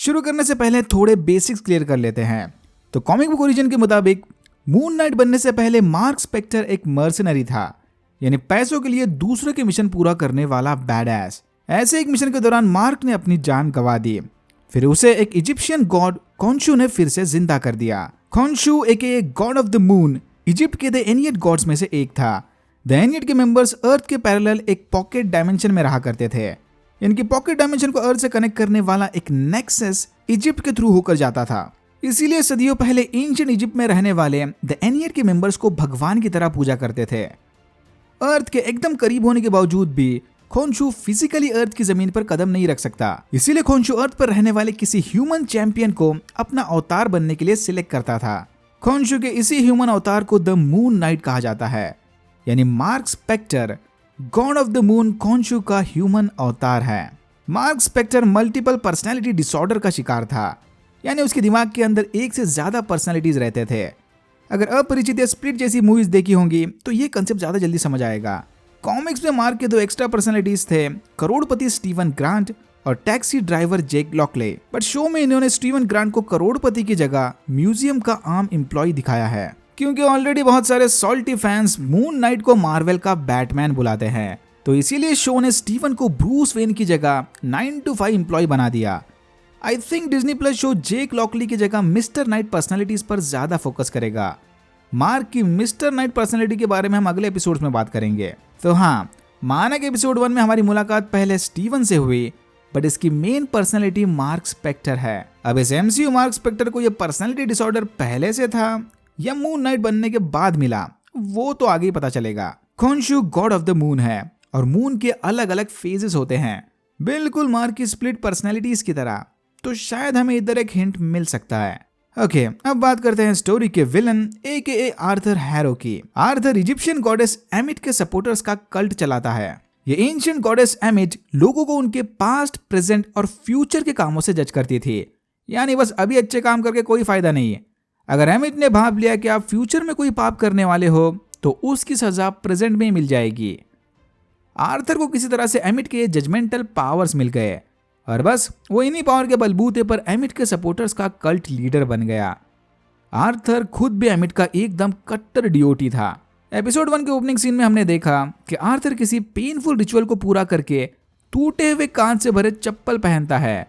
शुरू करने से पहले थोड़े बेसिक्स क्लियर कर लेते हैं। तो कॉमिक बुक ओरिजिन के मुताबिक मून नाइट बनने से पहले मार्क स्पेक्टर एक मर्सनरी था, यानी पैसों के लिए दूसरों के मिशन पूरा करने वाला बैडएस। ऐसे एक मिशन के दौरान मार्क ने अपनी जान गंवा दी। फिर उसे एक इजिप्शियन गॉड खोंशू ने फिर से जिंदा कर दिया। Khonshu aka god of the moon Egypt के द एनियड गॉड्स में से एक था। द एनियड के मेंबर्स अर्थ के पैरेलल एक पॉकेट डायमेंशन में रहा करते थे। इनकी पॉकेट डायमेंशन को अर्थ से कनेक्ट करने वाला एक नेक्सस इजिप्ट के थ्रू होकर जाता था। इसीलिए सदियों पहले एंशिएंट इजिप्ट में रहने वाले द एनियड के मेंबर्स को भगवान की तरह पूजा करते थे। अर्थ के एकदम करीब होने के बावजूद भी खोंशू फिजिकली अर्थ की जमीन पर कदम नहीं रख सकता। इसीलिए खोंशू अर्थ पर रहने वाले किसी ह्यूमन चैंपियन को अपना अवतार बनने के लिए सिलेक्ट करता था। खोंशू के इसी ह्यूमन अवतार को द मून नाइट कहा जाता है, यानी Marc Spector god of the moon Khonshu का ह्यूमन अवतार है। Marc Spector multiple personality disorder का शिकार था, यानी उसके दिमाग के अंदर एक से ज्यादा पर्सनैलिटीज रहते थे। अगर अपरिचित या स्प्लिट जैसी मूवीज देखी होंगी तो ये कंसेप्ट ज्यादा जल्दी समझ आएगा। कॉमिक्स में मार्क के दो एक्स्ट्रा पर्सनैलिटीज थे, करोड़पति स्टीवन ग्रांट और taxi driver Jake Lockley. But show में इन्होंने स्टीवन ग्रांट को करोड़पति की जगह म्यूजियम का आम एम्प्लॉय दिखाया है, क्योंकि ऑलरेडी बहुत सारे सॉल्टी फैंस मून नाइट को मार्वल का बैटमैन बुलाते हैं। तो इसीलिए शो ने स्टीवन को ब्रूस वेन की जगह 9 to 5 एम्प्लॉय बना दिया। I think Disney plus show Jake Lockley की जगह मिस्टर नाइट पर्सनालिटीज पर ज्यादा फोकस करेगा। मार्क की मिस्टर नाइट पर्सनालिटी के बारे में हम अगले एपिसोड्स में बात करेंगे। तो हाँ, माना कि एपिसोड 1 में हमारी मुलाकात पहले स्टीवन से हुई, बट इसकी मेन पर्सनालिटी मार्क स्पेक्टर है। अब इस एमसीयू मार्क स्पेक्टर को यह पर्सनालिटी डिसऑर्डर पहले से था या मून नाइट बनने के बाद मिला, वो तो आगे ही पता चलेगा। खोंशू गॉड ऑफ द मून है और मून के अलग अलग फेजेस होते हैं, बिल्कुल मार्क की स्प्लिट पर्सनालिटीज की तरह। तो शायद हमें इधर एक हिंट मिल सकता है। ओके, अब बात करते हैं स्टोरी के विलन एके आर्थर हैरो की। आर्थर इजिप्शियन गॉडेस एमिट के सपोर्टर्स का कल्ट चलाता है। ये एंशिएंट गॉडेस एमिट लोगों को उनके पास्ट, प्रेजेंट और फ्यूचर के कामों से जज करती थी, यानी बस अभी अच्छे काम करके कोई फायदा नहीं है। अगर एमिट ने भाप लिया कि आप फ्यूचर में कोई पाप करने वाले हो तो उसकी सजा प्रेजेंट में ही मिल जाएगी। आर्थर को किसी तरह से एमिट के जजमेंटल पावर्स मिल गए और बस वो इन्हीं पावर के बलबूते पर एमिट के सपोर्टर्स का कल्ट लीडर बन गया। आर्थर खुद भी एमिट का एकदम कट्टर डिओटी था। एपिसोड 1 के ओपनिंग सीन में हमने देखा कि आर्थर किसी पेनफुल रिचुअल को पूरा करके टूटे हुए कांच से भरे चप्पल पहनता है,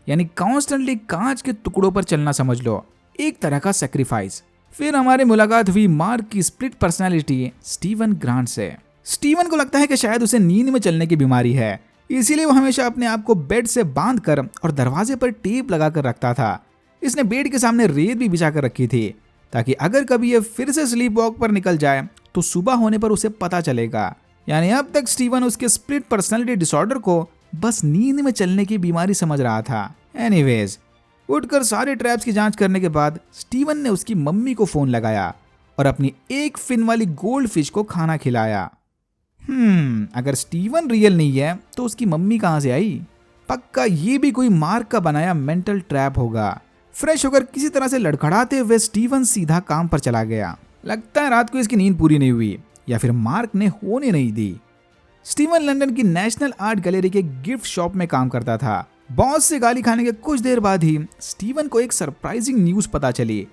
यानी कॉन्स्टेंटली कांच के टुकड़ों पर चलना समझ लो, एक तरह का सेक्रीफाइस। फिर हमारी मुलाकात हुई मार्क की स्प्लिट पर्सनालिटी स्टीवन ग्रांट से। स्टीवन को लगता है कि शायद उसे नींद में चलने की बीमारी है, इसीलिए वो हमेशा अपने आप को बेड से बांध कर और दरवाजे पर टेप लगा कर रखता था। इसने बेड के सामने रेत भी बिछा कर रखी थी, ताकि अगर कभी ये फिर से स्लीप वॉक पर निकल जाए तो सुबह होने पर उसे पता चलेगा। यानी अब तक स्टीवन उसके स्प्लिट पर्सनालिटी डिसऑर्डर को बस नींद में चलने की बीमारी समझ रहा था। एनीवेज, उठकर सारे ट्रैप्स की जांच करने के बाद स्टीवन ने उसकी मम्मी को फोन लगाया और अपनी एक फिन वाली गोल्ड फिश को खाना खिलाया। अगर स्टीवन रियल नहीं है तो उसकी मम्मी कहां से आई? पक्का ये भी कोई मार्क का बनाया मेंटल ट्रैप होगा। फ्रेश होकर किसी तरह से लड़खड़ाते हुए स्टीवन सीधा काम पर चला गया। लगता है रात को इसकी नींद पूरी नहीं हुई या फिर मार्क ने होने नहीं दी। स्टीवन लंदन की नेशनल आर्ट गैलरी के गिफ्ट शॉप में काम करता था। बॉस से गाली खाने के कुछ देर बाद ही स्टीवन को एक सरप्राइजिंग न्यूज पता चली।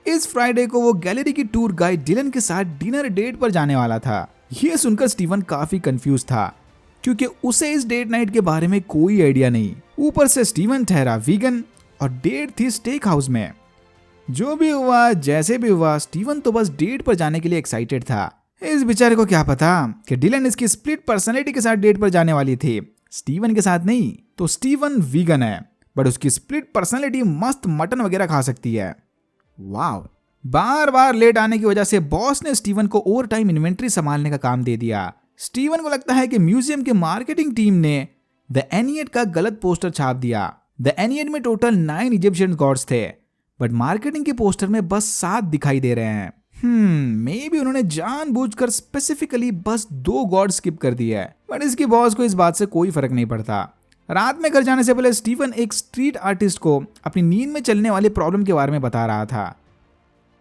इस फ्राइडे को वो गैलरी की टूर गाइड डिलन के साथ डिनर डेट पर जाने वाला था। यह सुनकर स्टीवन काफी कंफ्यूज था, क्योंकि उसे इस डेट नाइट के बारे में कोई आइडिया नहीं। ऊपर से स्टीवन ठहरा वीगन और डेट थी स्टेक हाउस में। जो भी हुआ, जैसे भी हुआ, स्टीवन तो बस डेट पर जाने के लिए एक्साइटेड था। इस बेचारे को क्या पता कि डिलन इसकी स्प्लिट पर्सनैलिटी के साथ डेट पर जाने वाली थी, स्टीवन के साथ नहीं। तो स्टीवन वीगन है, बट उसकी स्प्लिट पर्सनैलिटी मस्त मटन वगैरह खा सकती है। वाव। बार बार लेट आने की वजह से बॉस ने स्टीवन को ओवर टाइम इन्वेंट्री संभालने का काम दे दिया। स्टीवन को लगता है कि म्यूजियम के मार्केटिंग टीम ने द एनियड का गलत पोस्टर छाप दिया। द एनियड में टोटल 9 इजिप्शियन गॉड्स थे, बट मार्केटिंग के पोस्टर में बस 7 दिखाई दे रहे हैं। मे बी उन्होंने जानबूझकर स्पेसिफिकली बस 2 गॉड स्किप कर दिया है, बट इसकी बॉस को इस बात से कोई फर्क नहीं पड़ता। रात में घर जाने से पहले स्टीवन एक स्ट्रीट आर्टिस्ट को अपनी नींद में चलने वाले प्रॉब्लम के बारे में बता रहा था।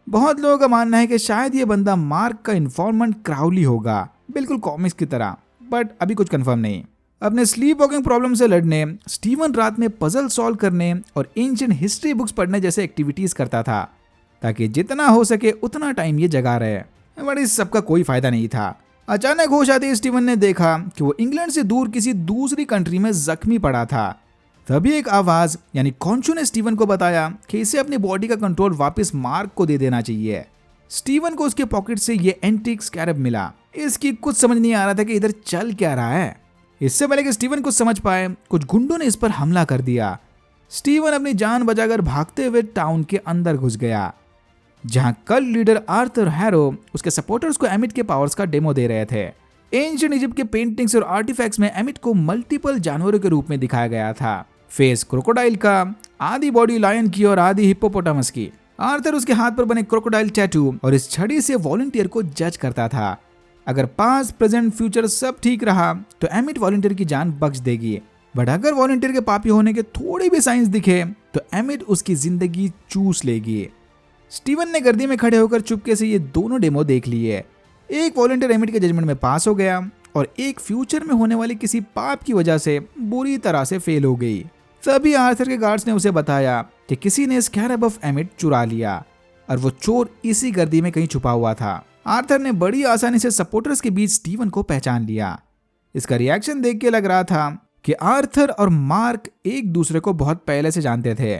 बहुत लोगों का मानना है कि शायद ये बंदा मार्क का इन्फॉर्मेंट क्राउली होगा, बिल्कुल कॉमिक्स की तरह, बट अभी कुछ कंफर्म नहीं। अपने स्लीप वॉकिंग प्रॉब्लम से लड़ने, स्टीवन रात में पजल सॉल्व करने और एंशिएंट हिस्ट्री बुक्स पढ़ने जैसे एक्टिविटीज करता था ताकि जितना हो सके उतना टाइम ये जगा रहे। बट इस सबका कोई फायदा नहीं था। अचानक होश आते स्टीवन ने देखा कि वो इंग्लैंड से दूर किसी दूसरी कंट्री में जख्मी पड़ा था। तभी एक आवाज यानी कॉन्शू ने स्टीवन को बताया कि इसे अपनी बॉडी का कंट्रोल वापस मार्क को दे देना चाहिए। स्टीवन को उसके पॉकेट से ये एंटीक स्कैरब मिला। इसकी कुछ समझ नहीं आ रहा था कि इधर चल क्या रहा है। इससे पहले कि स्टीवन कुछ समझ पाए, कुछ गुंडों ने इस पर हमला कर दिया। स्टीवन अपनी जान बचाकर भागते हुए टाउन के अंदर घुस गया, जहां कल लीडर आर्थर हैरो उसके सपोर्टर्स को एमिट के पावर्स का डेमो दे रहे थे। एंशिएंट इजिप्ट के पेंटिंग्स और आर्टिफैक्ट्स में एमिट को मल्टीपल जानवरों के रूप में दिखाया गया था। फेस क्रोकोडाइल का, आधी बॉडी लायन की और आधी हिप्पोपोटामस की। आर्थर उसके हाथ पर बने क्रोकोडाइल टैटू और इस छड़ी से वॉलंटियर को जज करता था। अगर पास्ट प्रेजेंट फ्यूचर सब ठीक रहा तो एमिट वॉलंटियर की जान बख्श देगी, बट अगर वॉलंटियर के पापी होने के थोड़े भी साइंस दिखे तो एमिट उसकी जिंदगी चूस लेगी। स्टीवन ने गर्दी में खड़े होकर चुपके से ये दोनों डेमो देख लिए। एक वॉलंटियर एमिट के जजमेंट में पास हो गया और एक फ्यूचर में होने वाले किसी पाप की वजह से बुरी तरह से फेल हो गई। तभी आर्थर के गार्ड्स ने उसे बताया कि किसी ने स्कैरब ऑफ एमिट चुरा लिया और वो चोर इसी गर्दी में कहीं छुपा हुआ था। आर्थर ने बड़ी आसानी से सपोर्टर्स के बीच स्टीवन को पहचान लिया। इसका रिएक्शन देख के लग रहा था कि आर्थर और मार्क एक दूसरे को बहुत पहले से जानते थे,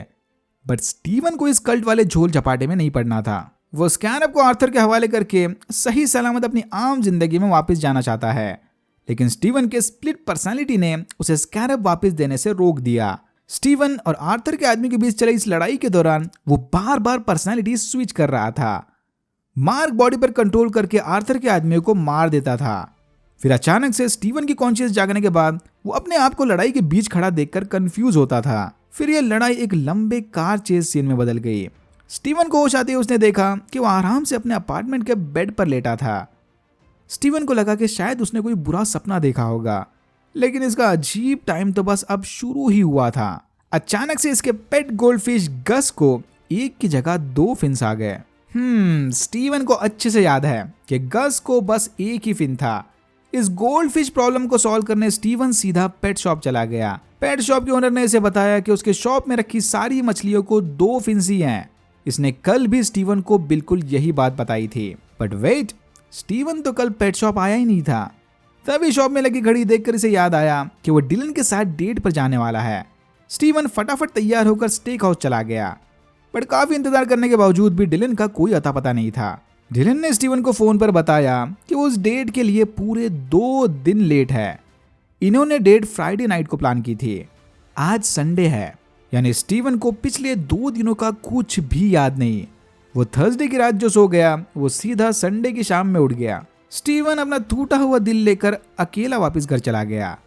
बट स्टीवन को इस कल्ट वाले झोल झपाटे में नहीं पड़ना था। वो स्कैरब को आर्थर के हवाले करके सही सलामत अपनी आम जिंदगी में वापस जाना चाहता है, लेकिन स्टीवन के स्प्लिट पर्सनालिटी ने उसे स्कैरब वापस देने से रोक दिया। स्टीवन और आर्थर के आदमी के बीच चली इस लड़ाई के दौरान वो बार बार पर्सनालिटी स्विच कर रहा था। मार्क बॉडी पर कंट्रोल करके आर्थर के आदमियों को मार देता था। फिर अचानक से स्टीवन की कॉन्शियस जागने के बाद वो अपने आप को लड़ाई के बीच खड़ा देखकर कंफ्यूज होता था। फिर यह लड़ाई एक लंबे कार चेस सीन में बदल गई। स्टीवन को होश आते ही उसने देखा कि वो आराम से अपने अपार्टमेंट के बेड पर लेटा था। स्टीवन को लगा कि शायद उसने कोई बुरा सपना देखा होगा, लेकिन इसका अजीब टाइम तो बस अब शुरू ही हुआ था। अचानक से इसके पेट गोल्डफिश गस को एक की जगह 2 फिन्स आ गए। स्टीवन को अच्छे से याद है कि गस को बस एक ही फिन था। इस गोल्डफिश प्रॉब्लम को सॉल्व करने स्टीवन सीधा पेट शॉप चला गया। पेट शॉप के ओनर ने इसे बताया कि उसके शॉप में रखी सारी मछलियों को 2 फिन्स ही हैं। इसने कल भी स्टीवन को बिल्कुल यही बात बताई थी। बट वेट, स्टीवन तो कल पेट शॉप आया ही नहीं था। तभी शॉप में लगी घड़ी देखकर इसे याद आया कि वो डिलन के साथ डेट पर जाने वाला है। स्टीवन फटाफट तैयार होकर स्टेक हाउस चला गया, बट काफी इंतजार करने के बावजूद भी डिलन का कोई अता पता नहीं था। डिलन ने स्टीवन को फोन पर बताया कि वो उस डेट के लिए पूरे 2 दिन लेट है। इन्होंने डेट फ्राइडे नाइट को प्लान की थी। आज संडे है, यानी स्टीवन को पिछले 2 दिनों का कुछ भी याद नहीं। वो थर्सडे की रात जो सो गया वो सीधा संडे की शाम में उठ गया। स्टीवन अपना टूटा हुआ दिल लेकर अकेला वापस घर चला गया।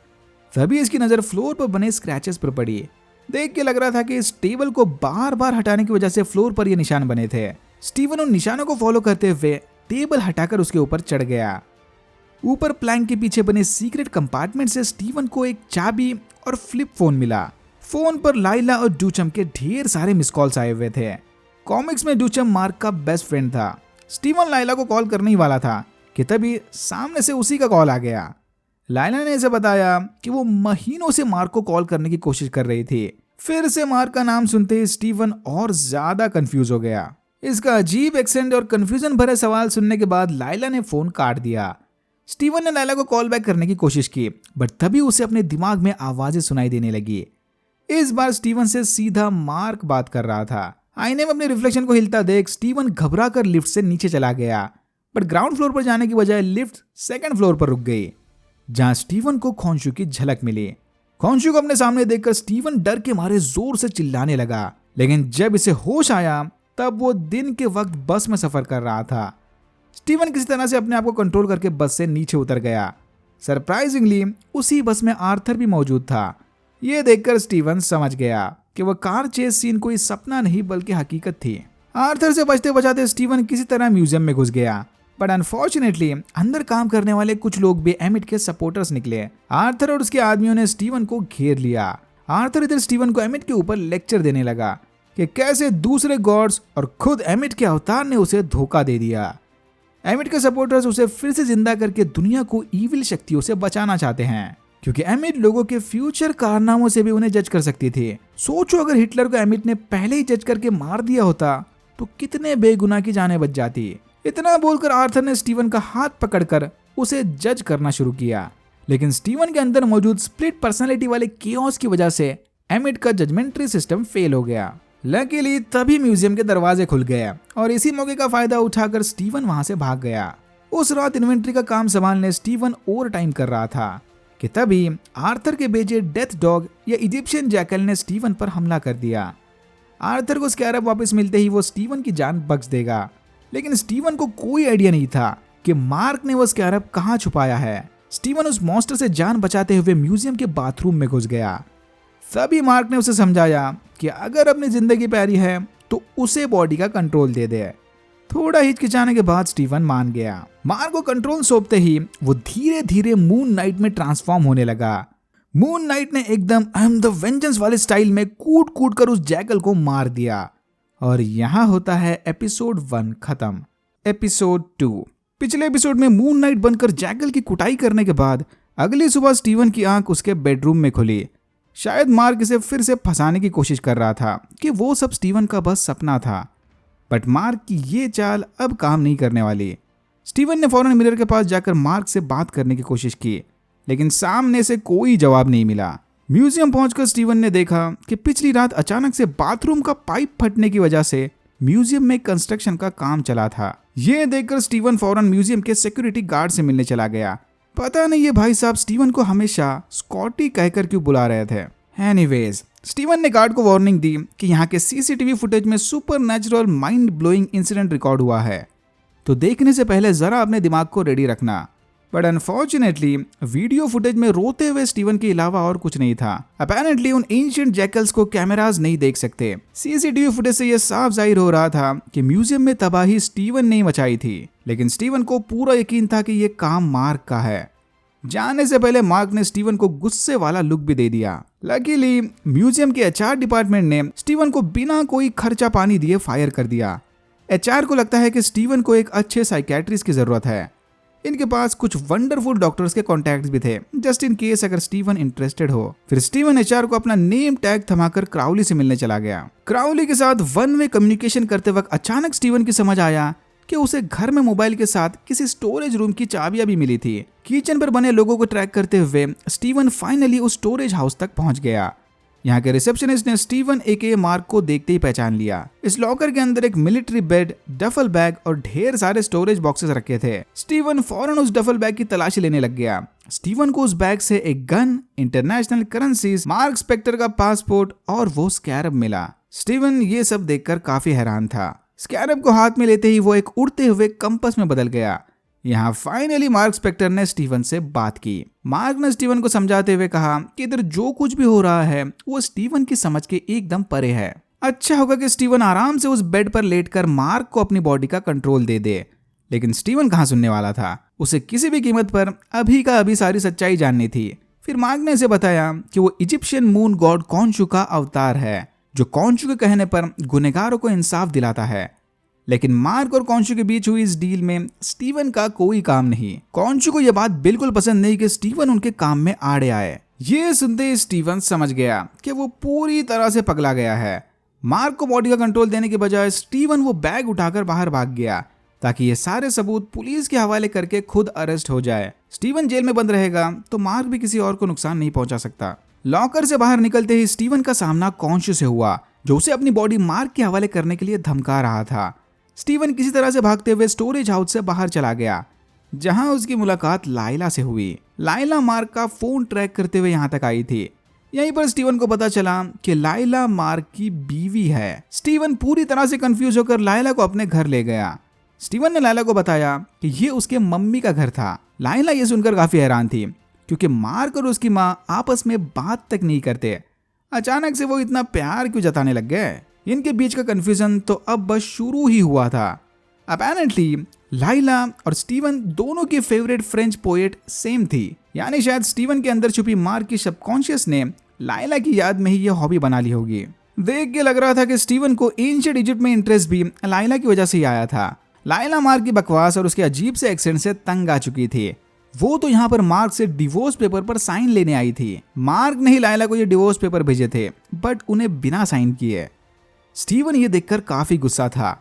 तभी इसकी नजर फ्लोर पर बने स्क्रैचेस पर पड़ी। देख के लग रहा था कि इस टेबल को बार बार हटाने की वजह से फ्लोर पर ये निशान बने थे। स्टीवन उन निशानों को फॉलो करते हुए टेबल हटाकर उसके ऊपर चढ़ गया। ऊपर प्लैंक के पीछे बने सीक्रेट कंपार्टमेंट से स्टीवन को एक चाबी और फ्लिप फोन मिला। फोन पर लाइला और डूचम के ढेर सारे मिस कॉल्स आए हुए थे। कॉमिक्स में डूचम मार्क का बेस्ट फ्रेंड था। स्टीवन लाइला को कॉल करने ही वाला था कि तभी सामने से उसी का कॉल आ गया। लाइला ने इसे बताया कि वो महीनों से मार्क को कॉल करने की कोशिश कर रही थी। फिर से मार्क का नाम सुनते ही स्टीवन और ज्यादा कंफ्यूज हो गया। इसका अजीब एक्सेंट और कंफ्यूजन भरे सवाल सुनने के बाद लाइला ने फोन काट दिया। स्टीवन ने लाइला को कॉल बैक करने की कोशिश की, बट तभी उसे अपने दिमाग में आवाजें सुनाई देने लगी। इस बार स्टीवन से सीधा मार्क बात कर रहा था। आईने में अपने रिफ्लेक्शन को हिलता देख स्टीवन घबरा कर लिफ्ट से नीचे चला गया, बट ग्राउंड फ्लोर पर जाने की बजाय लिफ्ट 2nd फ्लोर पर रुक गई, जहां स्टीवन को खोंशू की झलक मिली। खोंशू को अपने सामने देखकर स्टीवन डर के मारे जोर से चिल्लाने लगा, लेकिन जब इसे होश आया तब वो दिन के वक्त बस में सफर कर रहा था। स्टीवन किसी तरह से अपने आप को कंट्रोल करके बस से नीचे उतर गया। सरप्राइजिंगली उसी बस में आर्थर भी मौजूद था। ये देखकर स्टीवन समझ गया कि वह कार चेस सीन कोई सपना नहीं बल्कि हकीकत थी। आर्थर से बचते बचाते स्टीवन किसी तरह म्यूजियम में घुस गया, बट अनफॉर्चुनेटली अंदर काम करने वाले कुछ लोग भी एमिट के सपोर्टर्स निकले। आर्थर और उसके आदमियों ने स्टीवन को घेर लिया। आर्थर इधर स्टीवन को एमिट के ऊपर लेक्चर देने लगा कि कैसे दूसरे गॉड्स और खुद एमिट के अवतार ने उसे धोखा दे दिया। एमिट के सपोर्टर्स उसे फिर से जिंदा करके दुनिया को ईविल शक्तियों से बचाना चाहते हैं। क्योंकि एमिट लोगों के फ्यूचर कारनामों से भी उन्हें जज कर सकती थी। सोचो अगर हिटलर को एमिट ने पहले ही जज करके मार दिया होता तो कितने बेगुनाह की जानें बच जाती। इतना बोलकर आर्थर ने स्टीवन का हाथ पकड़कर उसे जज करना शुरू किया, लेकिन स्टीवन के अंदर मौजूद स्प्लिट पर्सनालिटी वाले केओस की वजह से एमिट का जजमेंट्री सिस्टम फेल हो गया। लकीली तभी म्यूजियम के दरवाजे खुल गए और इसी मौके का फायदा उठाकर स्टीवन वहां से भाग गया। उस रात इन्वेंट्री का काम संभालने स्टीवन ओवर टाइम कर रहा था कि तभी आर्थर के बेटे डेथ डॉग या इजिप्शियन जैकल ने स्टीवन पर हमला कर दिया। आर्थर को स्कैरब वापस मिलते ही वो स्टीवन की जान बख्श देगा, लेकिन स्टीवन को कोई आइडिया नहीं था कि मार्क ने वो स्कैरब कहां छुपाया है। स्टीवन उस मॉन्स्टर से जान बचाते हुए म्यूजियम के बाथरूम में घुस गया। तभी मार्क ने उसे समझाया कि अगर अपनी जिंदगी प्यारी है तो उसे बॉडी का कंट्रोल दे दे। थोड़ा हिचकिचाने के बाद स्टीवन मान गया। मार्क को कंट्रोल सौंपते ही वो धीरे धीरे मून नाइट में ट्रांसफॉर्म होने लगा। मून नाइट ने एकदम आई एम द वेंजेंस वाले स्टाइल में कूट कूट कर उस जैकल को मार दिया। और यहाँ होता है एपिसोड 1 खत्म। एपिसोड 2। पिछले एपिसोड में मून नाइट बनकर जैकल की कुटाई करने के बाद अगली सुबह स्टीवन की आंख उसके बेडरूम में खुली। शायद मार्क इसे फिर से फंसाने की कोशिश कर रहा था कि वो सब स्टीवन का बस सपना था, बट मार्क की ये चाल अब काम नहीं करने वाली। स्टीवन ने फौरन मिरर के पास जाकर मार्क से बात करने की कोशिश की, लेकिन सामने से कोई जवाब नहीं मिला। म्यूजियम पहुंचकर स्टीवन ने देखा कि पिछली रात अचानक से बाथरूम का पाइप फटने की वजह से म्यूजियम में कंस्ट्रक्शन का काम चला था। यह देखकर स्टीवन फौरन म्यूजियम के सिक्योरिटी गार्ड से मिलने चला गया। पता नहीं ये भाई साहब स्टीवन को हमेशा स्कॉटी कहकर क्यों बुला रहे थे। एनीवेज, स्टीवन ने गार्ड को वार्निंग दी कि यहाँ के सीसीटीवी फुटेज में supernatural mind blowing incident record हुआ है, तो देखने से पहले जरा अपने दिमाग को रेडी रखना। बट अनफॉर्चुनेटली वीडियो फुटेज में रोते हुए स्टीवन के अलावा और कुछ नहीं था। अपेरेंटली उन एंशिएंट जैकल्स को कैमरास नहीं देख सकते। सीसीटीवी फुटेज से यह साफ जाहिर हो रहा था कि म्यूजियम में तबाही स्टीवन ने मचाई थी, लेकिन स्टीवन को पूरा यकीन था कि यह काम मार्क का है। जाने से पहले मार्क ने स्टीवन को गुस्से वाला लुक भी दे दिया। लकीली म्यूजियम के एचआर डिपार्टमेंट ने स्टीवन को बिना कोई खर्चा पानी दिए फायर कर दिया। एचआर को लगता है कि स्टीवन को एक अच्छे साइकियाट्रिस्ट की जरूरत है। इनके पास कुछ वंडरफुल डॉक्टर्स के कॉन्टैक्ट्स भी थे, जस्ट इन केस अगर स्टीवन इंटरेस्टेड हो। फिर स्टीवन एचआर को अपना नेम टैग थमाकर क्राउली से मिलने चला गया। क्राउली के साथ वन वे कम्युनिकेशन करते वक्त अचानक स्टीवन की समझ आया कि उसे घर में मोबाइल के साथ किसी स्टोरेज रूम की चाबियां भी मिली थी। किचन पर बने लोगों को ट्रैक करते हुए स्टीवन फाइनली उस स्टोरेज हाउस तक पहुंच गया। यहाँ के रिसेप्शनिस्ट ने स्टीवन एके मार्क को देखते ही पहचान लिया। इस लॉकर के अंदर एक मिलिट्री बेड, डफल बैग और ढेर सारे स्टोरेज बॉक्सेस रखे थे। स्टीवन फौरन उस डफल बैग की तलाशी लेने लग गया। स्टीवन को उस बैग से एक gun, international currencies, Mark Spector का पासपोर्ट और वो स्कैरब मिला। स्टीवन ये सब देखकर काफी हैरान था। स्कैरब को हाथ में लेते ही वो एक उड़ते हुए कंपास में बदल गया। यहाँ फाइनली मार्क स्पेक्टर ने स्टीवन से बात की। मार्क ने स्टीवन को समझाते हुए कहा कि इधर जो कुछ भी हो रहा है वो स्टीवन की समझ के एकदम परे है। अच्छा होगा कि स्टीवन आराम से उस बेड पर लेटकर मार्क को अपनी बॉडी का कंट्रोल दे दे। लेकिन स्टीवन कहाँ सुनने वाला था। उसे किसी भी कीमत पर अभी का अभी सारी सच्चाई जाननी थी। फिर मार्क ने इसे बताया कि वो इजिप्शियन मून गॉड कॉन्शु का अवतार है, जो कॉन्शु के कहने पर गुनहगारों को इंसाफ दिलाता है। लेकिन मार्क और कॉन्शु के बीच हुई इस डील में स्टीवन का कोई काम नहीं। कॉन्शु को यह बात बिल्कुल पसंद नहीं कि स्टीवन उनके काम में आड़े आए। ये सुनते ही स्टीवन समझ गया कि वो पूरी तरह से पगला गया है। मार्क को बॉडी का कंट्रोल देने के बजाय स्टीवन वो बैग उठाकर बाहर भाग गया ताकि ये सारे सबूत पुलिस के हवाले करके खुद अरेस्ट हो जाए। स्टीवन जेल में बंद रहेगा तो मार्क भी किसी और को नुकसान नहीं पहुंचा सकता। लॉकर से बाहर निकलते ही स्टीवन का सामना कॉन्शु से हुआ, जो उसे अपनी बॉडी मार्क के हवाले करने के लिए धमका रहा था। स्टीवन किसी तरह से भागते हुए स्टोरेज हाउस से बाहर चला गया, जहां उसकी मुलाकात लाइला से हुई। लाइला मार्क का फोन ट्रैक करते हुए यहां तक आई थी। यहीं पर स्टीवन को पता चला कि लाइला मार्क की बीवी है। स्टीवन पूरी तरह से कंफ्यूज होकर लाइला को अपने घर ले गया। स्टीवन ने लाइला को बताया कि ये उसके मम्मी का घर था। लाइला ये सुनकर काफी हैरान थी, क्योंकि मार्क और उसकी माँ आपस में बात तक नहीं करते। अचानक से वो इतना प्यार क्यों जताने लग गए। इनके बीच का कंफ्यूजन तो अब बस शुरू ही हुआ था। अपेरेंटली लाइला और स्टीवन दोनों की फेवरेट फ्रेंच पोएट सेम थी, यानी शायद स्टीवन के अंदर छुपी मार्क की सबकॉन्शियस ने लाइला की याद में ही यह हॉबी बना ली होगी। देख के लग रहा था कि स्टीवन को एंशिएंट इजिप्ट में इंटरेस्ट भी लाइला की वजह से ही आया था। लाइला मार्क की बकवास और उसके अजीब से एक्सेंट से तंग आ चुकी थी। वो तो यहाँ पर मार्क से डिवोर्स पेपर पर साइन लेने आई थी। मार्क ने ही लायला को ये डिवोर्स पेपर भेजे थे, बट उन्हें बिना साइन किए। स्टीवन ये देखकर काफी गुस्सा था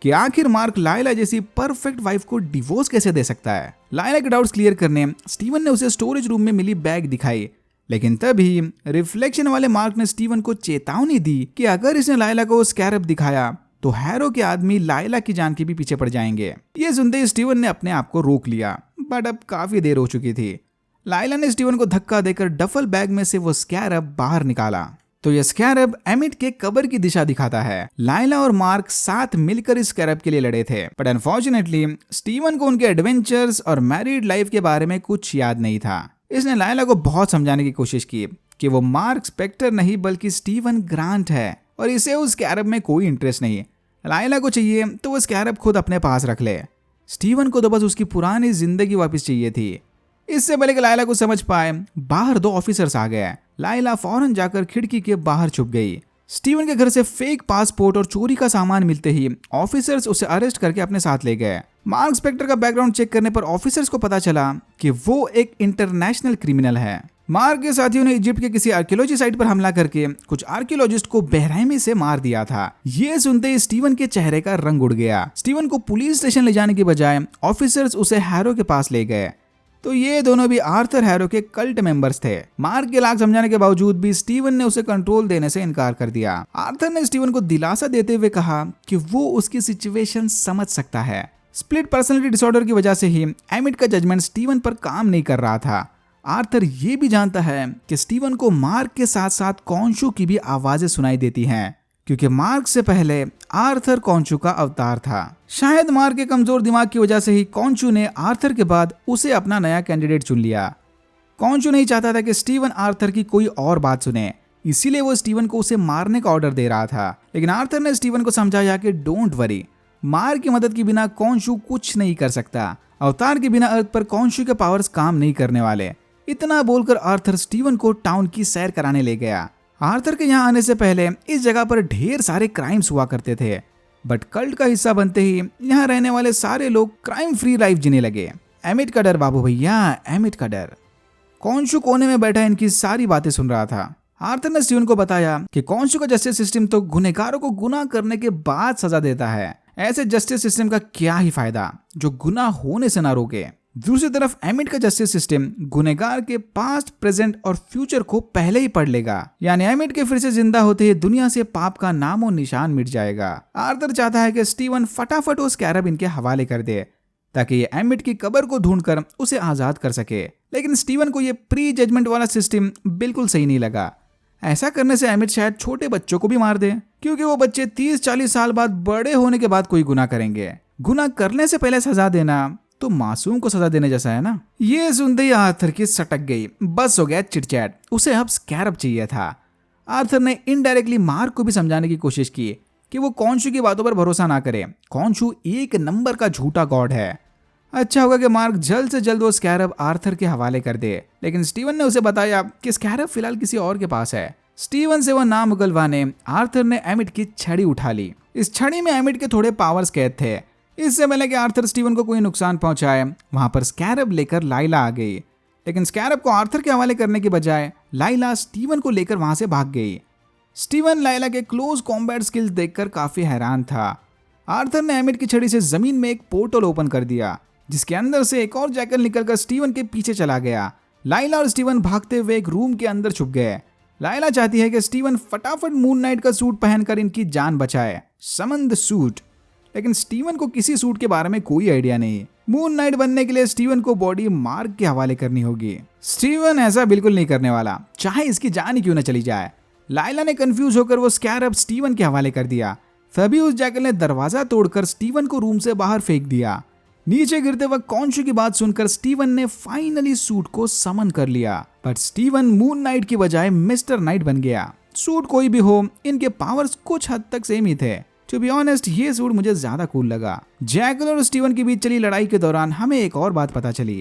कि आखिर मार्क लायला जैसी परफेक्ट वाइफ को डिवोर्स कैसे दे सकता है। लायला के डाउट्स क्लियर करने स्टीवन ने उसे स्टोरेज रूम में मिली बैग दिखाई, लेकिन तभी रिफ्लेक्शन वाले मार्क ने स्टीवन को चेतावनी दी कि अगर इसने लायला को स्कैरब दिखाया तो हैरो के आदमी लायला की जान के भी पीछे पड़ जाएंगे। ये सुनते ही स्टीवन ने अपने आप को रोक लिया, बट अब काफी देर हो चुकी थी। लायला ने स्टीवन को धक्का देकर डफल बैग में से वो स्कैरब बाहर निकाला तो यह स्कैरब एमिट के कब्र की दिशा दिखाता है। लायला और मार्क साथ मिलकर इस स्कैरब के लिए लड़े थे, बट अनफॉर्चुनेटली स्टीवन को उनके एडवेंचर्स और मैरिड लाइफ के बारे में कुछ याद नहीं था। इसने लायला को बहुत समझाने की कोशिश की कि वो मार्क स्पेक्टर नहीं बल्कि स्टीवन ग्रांट है और इसे उस स्कैरब में कोई इंटरेस्ट नहीं। लायला को चाहिए तो वो स्कैरब खुद अपने पास रख ले। स्टीवन को तो बस उसकी पुरानी जिंदगी वापस चाहिए थी। इससे पहले कि लायला को समझ पाए, बाहर 2 ऑफिसर्स आ गए। लायला फौरन जाकर खिड़की के बाहर छुप गई। स्टीवन के घर से फेक पासपोर्ट और चोरी का सामान मिलते ही ऑफिसर्स उसे अरेस्ट करके अपने साथ ले गए। मार्क स्पेक्टर का बैकग्राउंड चेक करने पर ऑफिसर्स को पता चला कि वो एक इंटरनेशनल क्रिमिनल है। मार्क के साथियों ने इजिप्ट के किसी आर्कियोलॉजी साइट पर हमला करके कुछ आर्कियोलॉजिस्ट को बेरहमी से मार दिया था। ये सुनते ही स्टीवन के चेहरे का रंग उड़ गया। स्टीवन को पुलिस स्टेशन ले जाने के बजाय ऑफिसर्स उसे हैरो के पास ले गए। तो ये दोनों भी आर्थर हैरो के कल्ट मेंबर्स थे। मार्क के लाख समझाने के बावजूद भी स्टीवन ने उसे कंट्रोल देने से इनकार कर दिया। आर्थर ने स्टीवन को दिलासा देते हुए कहा कि वो उसकी सिचुएशन समझ सकता है। स्प्लिट पर्सनैलिटी डिसऑर्डर की वजह से ही एमिट का जजमेंट स्टीवन पर काम नहीं कर रहा था। आर्थर ये भी जानता है कि स्टीवन को मार्क के साथ साथ कॉन्शू की भी आवाजें सुनाई देती हैं, क्योंकि मार्क से पहले आर्थर कॉन्शू का अवतार था। शायद मार्क के कमजोर दिमाग की वजह से ही कॉन्शू ने आर्थर के बाद उसे अपना नया कैंडिडेट चुन लिया। कॉन्शू नहीं चाहता था कि स्टीवन आर्थर की कोई और बात सुने, इसीलिए वो स्टीवन को उसे मारने का ऑर्डर दे रहा था। लेकिन आर्थर ने स्टीवन को समझाया कि डोंट वरी, मार्क की मदद के बिना कॉन्शू कुछ नहीं कर सकता। अवतार के बिना अर्थ पर कॉन्शू के पावर्स काम नहीं करने वाले। इतना बोलकर आर्थर स्टीवन को टाउन की सैर कराने ले गया। आर्थर के यहाँ आने से पहले इस जगह पर ढेर सारे क्राइम्स हुआ करते थे, बट कल्ट का हिस्सा बनते ही यहाँ रहने वाले सारे लोग क्राइम फ्री लाइफ जीने लगे। एमिट का डर बाबू भैया, एमिट का डर। कॉन्शू कोने में बैठा इनकी सारी बातें सुन रहा था। आर्थर ने स्टीवन को बताया कि कॉन्शू का जस्टिस सिस्टम तो गुनहगारों को गुनाह करने के बाद सजा देता है। ऐसे जस्टिस सिस्टम का क्या ही फायदा जो गुनाह होने से ना रोके। दूसरी तरफ एमिट का जस्टिस सिस्टम गुनहगार के पास्ट, प्रेजेंट और फ्यूचर को पहले ही पढ़ लेगा। यानी एमिट के फिर से जिंदा होते ही दुनिया से पाप का नामो निशान मिट जाएगा। आर्थर चाहता है कि स्टीवन फटाफट उस स्कैरब इनके हवाले कर दे ताकि ये एमिट की कब्र को ढूंढकर उसे आजाद कर सके। लेकिन स्टीवन को ये प्री जजमेंट वाला सिस्टम बिल्कुल सही नहीं लगा। ऐसा करने से एमिट शायद छोटे बच्चों को भी मार दे, क्योंकि वो बच्चे 30-40 साल बाद बड़े होने के बाद कोई गुनाह करेंगे। गुनाह करने से पहले सजा देना तो मासूम को सजा देने जैसा है ना। ये सुनते ही आर्थर की सटक गई। बस हो गया चिटचैट, उसे अब स्कैरब चाहिए था। आर्थर ने इनडायरेक्टली मार्क को भी समझाने की कोशिश की कि वो कॉन्शू की बातों पर भरोसा ना करे। कॉन्शू एक नंबर का झूठा गॉड है। अच्छा होगा कि मार्क जल्द से जल्द वो स्कैरब आर्थर के हवाले कर दे। लेकिन स्टीवन ने उसे बताया कि स्कैरब फिलहाल किसी और के पास है। स्टीवन से वो नाम उगलवाने आर्थर ने एमिट की छड़ी उठा ली। इस छड़ी में एमिट के थोड़े पावर्स कैद थे। इससे पहले कि आर्थर स्टीवन को कोई नुकसान पहुंचाए, वहां पर स्कैरब लेकर लाइला आ गई। लेकिन स्कैरब को आर्थर के हवाले करने के बजाय लाइला स्टीवन को लेकर वहां से भाग गई। स्टीवन लाइला के क्लोज कॉम्बैट स्किल्स देखकर काफी हैरान था। आर्थर ने एमिट की छड़ी से जमीन में एक पोर्टल ओपन कर दिया, जिसके अंदर से एक और जैकल निकलकर स्टीवन के पीछे चला गया। लाइला और स्टीवन भागते हुए एक रूम के अंदर छुप गए। लाइला चाहती है कि स्टीवन फटाफट मून नाइट का सूट पहनकर इनकी जान बचाए, समन द सूट। लेकिन स्टीवन को किसी सूट के बारे में कोई आइडिया नहीं। मून नाइट बनने के लिए स्टीवन को बॉडी मार्क के हवाले करनी होगी। स्टीवन ऐसा बिल्कुल नहीं करने वाला, चाहे इसकी जान ही क्यों न चली जाए। लाइला ने कंफ्यूज होकर वो स्कैरब स्टीवन के हवाले कर दिया। तभी उस जैकल ने दरवाजा तोड़कर स्टीवन को रूम से बाहर फेंक दिया। नीचे गिरते वक्त कॉन्शू की बात सुनकर स्टीवन ने फाइनली सूट को समन कर लिया। बट स्टीवन मून नाइट की बजाय मिस्टर नाइट बन गया। सूट कोई भी हो, इनके पावर्स कुछ हद तक सेम ही थे। टू बी ऑनेस्ट, ये सूट मुझे ज्यादा कूल लगा। जैकल और स्टीवन के बीच चली लड़ाई के दौरान हमें एक और बात पता चली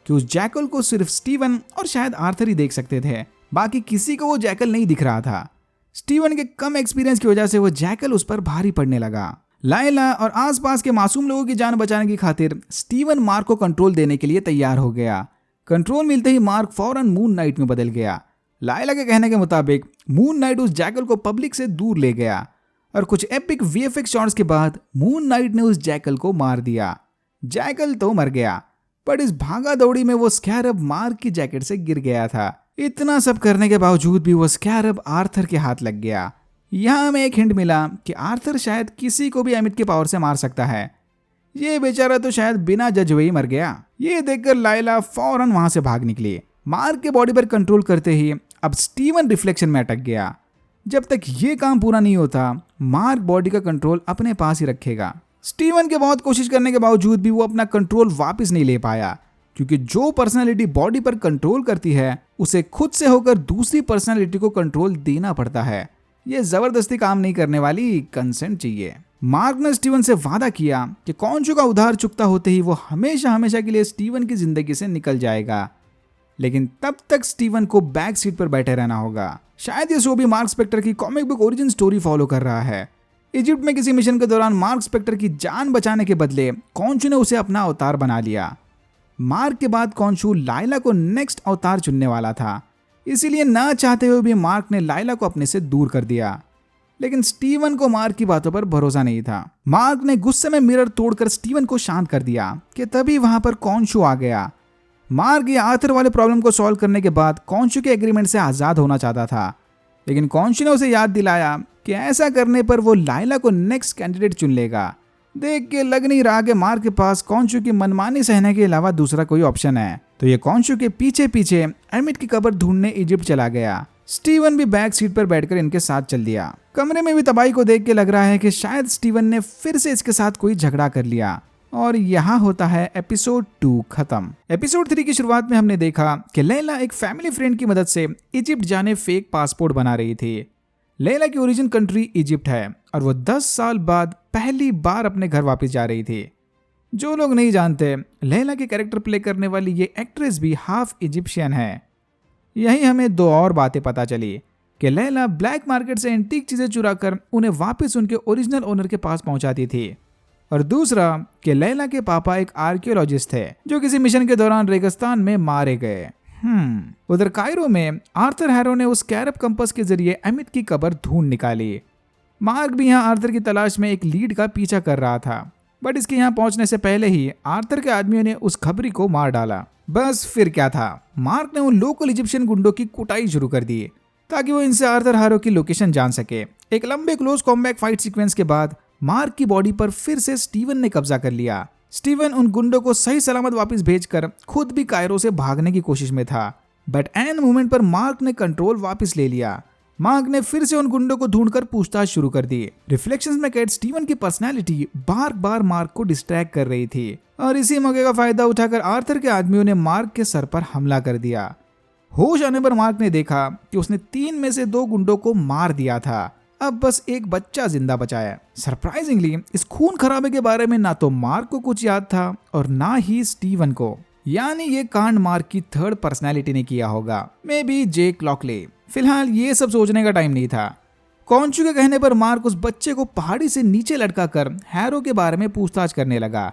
कि उस जैकल को सिर्फ स्टीवन और शायद आर्थर ही देख सकते थे। बाकी किसी को वो जैकल नहीं दिख रहा था। स्टीवन के कम एक्सपीरियंस की वजह से वो जैकल उस पर भारी पड़ने लगा। लाइला और आसपास के मासूम लोगों की जान बचाने की खातिर स्टीवन मार्क को कंट्रोल देने के लिए तैयार हो गया। कंट्रोल मिलते ही मार्क फौरन मून नाइट में बदल गया। लायला के कहने के मुताबिक मून नाइट उस जैकल को पब्लिक से दूर ले गया और कुछ एपिक वीएफएक्स शॉट्स के बाद मून नाइट ने उस जैकल को मार दिया। जैकल तो मर गया, पर इस भागा दौड़ी में वो स्कैरब मार्क की जैकेट से गिर गया था। इतना सब करने के बावजूद भी वो स्कैरब आर्थर के हाथ लग गया। यहाँ हमें एक हिंट मिला कि आर्थर शायद किसी को भी एमिट के पावर से मार सकता है। ये बेचारा तो शायद बिना जज हुए ही मर गया। ये देखकर लायला फौरन वहां से भाग निकली। मार्क के बॉडी पर कंट्रोल करते ही अब स्टीवन रिफ्लेक्शन में अटक गया। जब तक ये काम पूरा नहीं होता, मार्क बॉडी का कंट्रोल अपने पास ही रखेगा। स्टीवन के बहुत कोशिश करने के बावजूद भी वो अपना कंट्रोल वापस नहीं ले पाया, क्योंकि जो पर्सनालिटी बॉडी पर कंट्रोल करती है उसे खुद से होकर दूसरी पर्सनालिटी को कंट्रोल देना पड़ता है। ये जबरदस्ती काम नहीं करने वाली, कंसेंट चाहिए। मार्क ने स्टीवन से वादा किया कि कॉन्चो का उधार चुकता होते ही वो हमेशा हमेशा के लिए स्टीवन की जिंदगी से निकल जाएगा, लेकिन तब तक स्टीवन को बैक सीट पर बैठे रहना होगा। शायद ये शो भी मार्क स्पेक्टर की comic book origin story follow कर रहा है। इजिप्ट में किसी मिशन के दौरान मार्क स्पेक्टर की जान बचाने के बदले कॉन्चो ने उसे अपना अवतार बना लिया। मार्क के बाद कॉन्चो लायला को नेक्स्ट अवतार चुनने वाला था, इसीलिए ना चाहते हुए भी मार्क ने लायला को अपने से दूर कर दिया। लेकिन स्टीवन को मार्क की बातों पर भरोसा नहीं था। मार्क ने गुस्से में मिरर तोड़कर स्टीवन को शांत कर दिया कि तभी वहां पर कॉन्चो आ गया। मार्क ये आर्थर वाले प्रॉब्लम को सॉल्व करने के बाद कॉन्चो के एग्रीमेंट से आजाद होना चाहता था, लेकिन कॉन्चो ने उसे याद दिलाया कि ऐसा करने पर वो लायला को नेक्स्ट कैंडिडेट चुन लेगा। देख के लग नहीं रहा कि मार्क के पास कॉन्चो की मनमानी सहने के अलावा दूसरा कोई ऑप्शन है, तो ये कॉन्चो के पीछे पीछे एमिट की कब्र ढूंढने इजिप्ट चला गया। स्टीवन भी बैक सीट पर बैठकर इनके साथ चल दिया। कमरे में भी तबाही को देख के लग रहा है कि शायद स्टीवन ने फिर से इसके साथ कोई झगड़ा कर लिया। और यहाँ होता है एपिसोड 2 खत्म। एपिसोड 3 की शुरुआत में हमने देखा कि लैला एक फैमिली फ्रेंड की मदद से इजिप्ट जाने फेक पासपोर्ट बना रही थी। लैला की ओरिजिन कंट्री इजिप्ट है और वो 10 साल बाद पहली बार अपने घर वापस जा रही थी। जो लोग नहीं जानते, लैला के कैरेक्टर प्ले करने वाली ये एक्ट्रेस भी हाफ इजिप्शियन है। यही हमें 2 और बातें पता चली कि लैला ब्लैक मार्केट से एंटीक चीजें चुराकर उन्हें वापस उनके ओरिजिनल ओनर के पास पहुंचाती थी, और दूसरा कि लैला के पापा एक आर्कियोलॉजिस्ट थे जो किसी मिशन के दौरान रेगिस्तान में मारे गए। उधर कायरो में आर्थर हैरो ने उस कैरब कंपस के जरिए एमिट की कब्र ढूंढ निकाली। मार्क भी यहाँ आर्थर की तलाश में एक लीड का पीछा कर रहा था, बट इसके यहाँ पहुंचने से पहले ही आर्थर के आदमियों ने उस खबरी को मार डाला। बस फिर क्या था, मार्क ने उन लोकल इजिप्शियन गुंडों की कुटाई शुरू कर दी ताकि वो इनसे आर्थर हैरो की लोकेशन जान सके। एक लंबे क्लोज कॉम्बैट फाइट सीक्वेंस के बाद मार्क की बॉडी पर फिर से स्टीवन ने कब्जा कर लिया। स्टीवन उन गुंडों को सही सलामत वापस भेजकर खुद भी कायरो से भागने की कोशिश में था, बट एन मोमेंट पर मार्क ने कंट्रोल वापस ले लिया। मार्क ने फिर से उन गुंडों को ढूंढकर पूछताछ शुरू कर दी। रिफ्लेक्शंस में कैद स्टीवन की पर्सनैलिटी बार बार मार्क को डिस्ट्रैक्ट कर रही थी, और इसी मौके का फायदा उठाकर आर्थर के आदमियों ने मार्क के सर पर हमला कर दिया। होश आने पर मार्क ने देखा कि उसने 3 में से 2 गुंडों को मार दिया था। अब बस एक बच्चा जिंदा बचा है। सरप्राइजिंगली इस खून खराबे के बारे में ना तो मार्क को कुछ याद था और ना ही स्टीवन को, यानी ये कांड मार्क की थर्ड पर्सनैलिटी ने किया होगा, मे बी जेक लॉकले। फिलहाल ये सब सोचने का टाइम नहीं था। कॉन्चो के कहने पर मार्क उस बच्चे को पहाड़ी से नीचे लटका कर हैरो के बारे में पूछताछ करने लगा,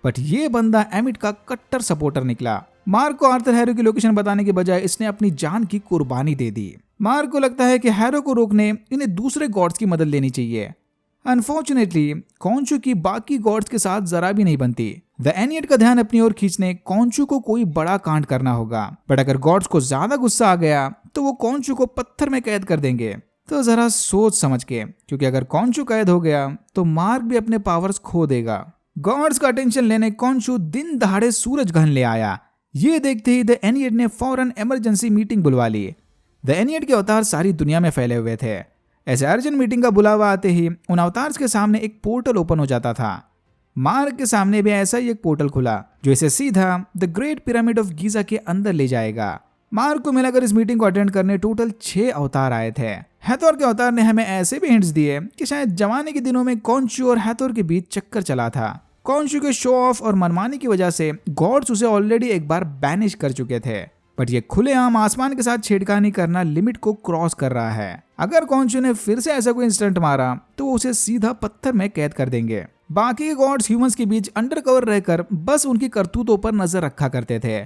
बट ये बंदा एमिट का कट्टर सपोर्टर निकला। मार्क को आर्थर हैरो की लोकेशन बताने के बजाय इसने अपनी जान की कुर्बानी दे दी। मार्क को लगता है कि हैरो को रोकने इन्हें दूसरे गॉड्स की मदद लेनी चाहिए। अनफॉर्चुनेटली कॉन्चो की बाकी गॉड्स के साथ जरा भी नहीं बनती। द एनियट का ध्यान अपनी ओर खींचने कॉन्चो को कोई बड़ा कांड करना होगा, बट अगर गॉड्स को ज्यादा गुस्सा आ गया तो वो कॉन्चो को पत्थर में कैद कर देंगे। तो जरा सोच समझ के, क्योंकि अगर कॉन्चो कैद हो गया तो मार्क भी अपने पावर्स खो देगा। गॉड्स का अटेंशन लेने कॉन्चो दिन दहाड़े सूरज ग्रहण ले आया। ये देखते ही द एनियट ने फौरन इमरजेंसी मीटिंग बुलवा ली। द एनियट के अवतार सारी दुनिया में फैले हुए थे। ऐसे अर्जेंट मीटिंग का बुलावा आते ही उन अवतार्स के सामने एक पोर्टल ओपन हो जाता था। मार्क के सामने भी ऐसा ही एक पोर्टल खुला जो इसे सीधा the great pyramid of Giza के अंदर ले जाएगा। मार्क को मिलाकर इस मीटिंग को अटेंड करने टोटल 6 अवतार आए थे। हैथोर के अवतार ने हमें ऐसे भी हिंट्स दिए कि शायद जमाने के दिनों में कॉन्चो और हैथोर के बीच चक्कर चला था। कॉन्चो के शो ऑफ और मनमानी की वजह से गॉड्स उसे ऑलरेडी एक बार बैनिश कर चुके थे, बट ये खुलेआम आसमान के साथ छेड़खानी करना लिमिट को क्रॉस कर रहा है। अगर कॉन्चो ने फिर से ऐसा कोई इंस्टेंट मारा तो वो उसे सीधा पत्थर में कैद कर देंगे। बाकी के गॉड्स ह्यूमंस के बीच अंडरकवर रहकर बस उनकी करतूतों पर नजर रखा करते थे।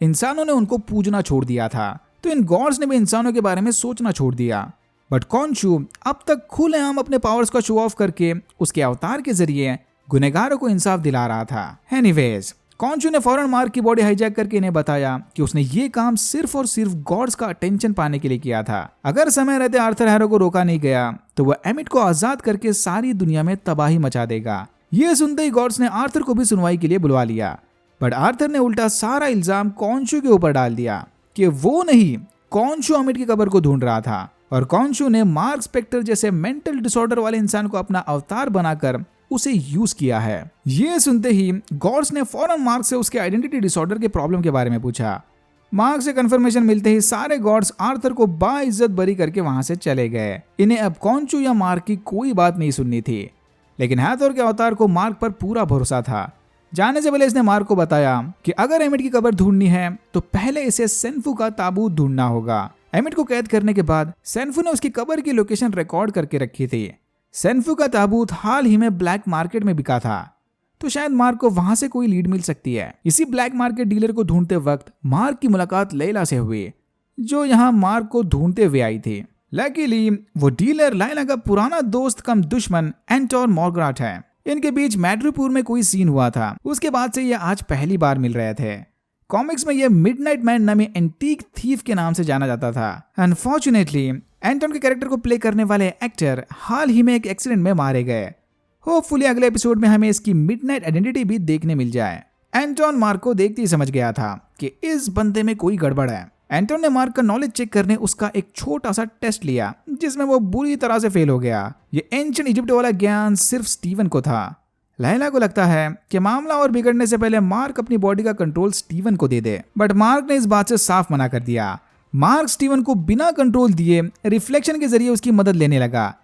इंसानों ने उनको पूजना छोड़ दिया था, तो इन गॉड्स ने भी इंसानों के बारे में सोचना छोड़ दिया। बट कॉन्शु अब तक खुलेआम अपने पावर्स का शो ऑफ करके उसके अवतार के जरिए गुनहगारों को इंसाफ दिला रहा था। एनीवेज, कॉन्शु ने फौरन मार्क की बॉडी हाईजैक करके इन्हें बताया कि उसने ये काम सिर्फ और सिर्फ गॉड्स का अटेंशन पाने के लिए किया था। अगर समय रहते आर्थर हैरो को रोका नहीं गया तो वह एमिट को आजाद करके सारी दुनिया में तबाही मचा देगा। ये सुनते ही गॉड्स ने आर्थर को भी सुनवाई के लिए बुलवा लिया, बट आर्थर ने उल्टा सारा इल्जाम कॉन्शु के ऊपर डाल दिया कि वो नहीं, कॉन्शु एमिट की कब्र को ढूंढ रहा था और कॉन्शु ने मार्क स्पेक्टर जैसे मेंटल डिसऑर्डर वाले इंसान को अपना अवतार बनाकर उसे यूज किया है। ये सुनते ही गॉड्स ने फौरन मार्क से उसके आइडेंटिटी डिसऑर्डर के प्रॉब्लम के बारे में पूछा। मार्क से कंफर्मेशन मिलते ही सारे गॉड्स आर्थर को बाइज्जत बरी करके वहां से चले गए। इन्हें अब कॉन्शु या मार्क की कोई बात नहीं सुननी थी, लेकिन हैथोर के अवतार को मार्क पर पूरा भरोसा था। जाने से पहले इसने मार्क को बताया कि अगर एमिट की कब्र ढूंढनी है तो पहले इसे सेन्फू का ताबूत ढूंढना होगा। एमिट को कैद करने के बाद सेन्फू ने उसकी कब्र की लोकेशन रिकॉर्ड करके रखी थी। सेन्फू का ताबूत हाल ही में ब्लैक मार्केट में बिका था, तो शायद मार्क को वहां से कोई लीड मिल सकती है। इसी ब्लैक मार्केट डीलर को ढूंढते वक्त मार्क की मुलाकात लैला से हुई, जो यहाँ मार्क को ढूंढते हुए आई थी। लकीली वो डीलर लैला का पुराना दोस्त कम दुश्मन एंटोन मॉर्ग्राट है। इनके बीच मैड्रीपुर में कोई सीन हुआ था, उसके बाद से ये आज पहली बार मिल रहे थे। कॉमिक्स में ये मिडनाइट मैन नामी एंटीक थीफ के नाम से जाना जाता था। अनफॉर्चुनेटली एंटोन के कैरेक्टर को प्ले करने वाले एक्टर हाल ही में एक एक्सीडेंट में मारे गए। होपफुली अगले एपिसोड में हमें इसकी मिडनाइट आइडेंटिटी भी देखने मिल जाए। एंटोन मार्क को देखते ही समझ गया था कि इस बंदे में कोई गड़बड़ है। एंटोन ने मार्क का नॉलेज चेक करने उसका एक छोटा सा टेस्ट लिया, जिसमें वो बुरी तरह से फेल हो गया। ये एंशिएंट इजिप्ट वाला ज्ञान सिर्फ स्टीवन को था। लैला को लगता है कि मामला और बिगड़ने से पहले मार्क अपनी बॉडी का कंट्रोल स्टीवन को दे दे, बट मार्क ने इस बात से साफ मना कर दिया। मार्क स्टीवन को बिना कंट्रोल दिए रिफ्लेक्शन के जरिए उसकी मदद लेने लगा।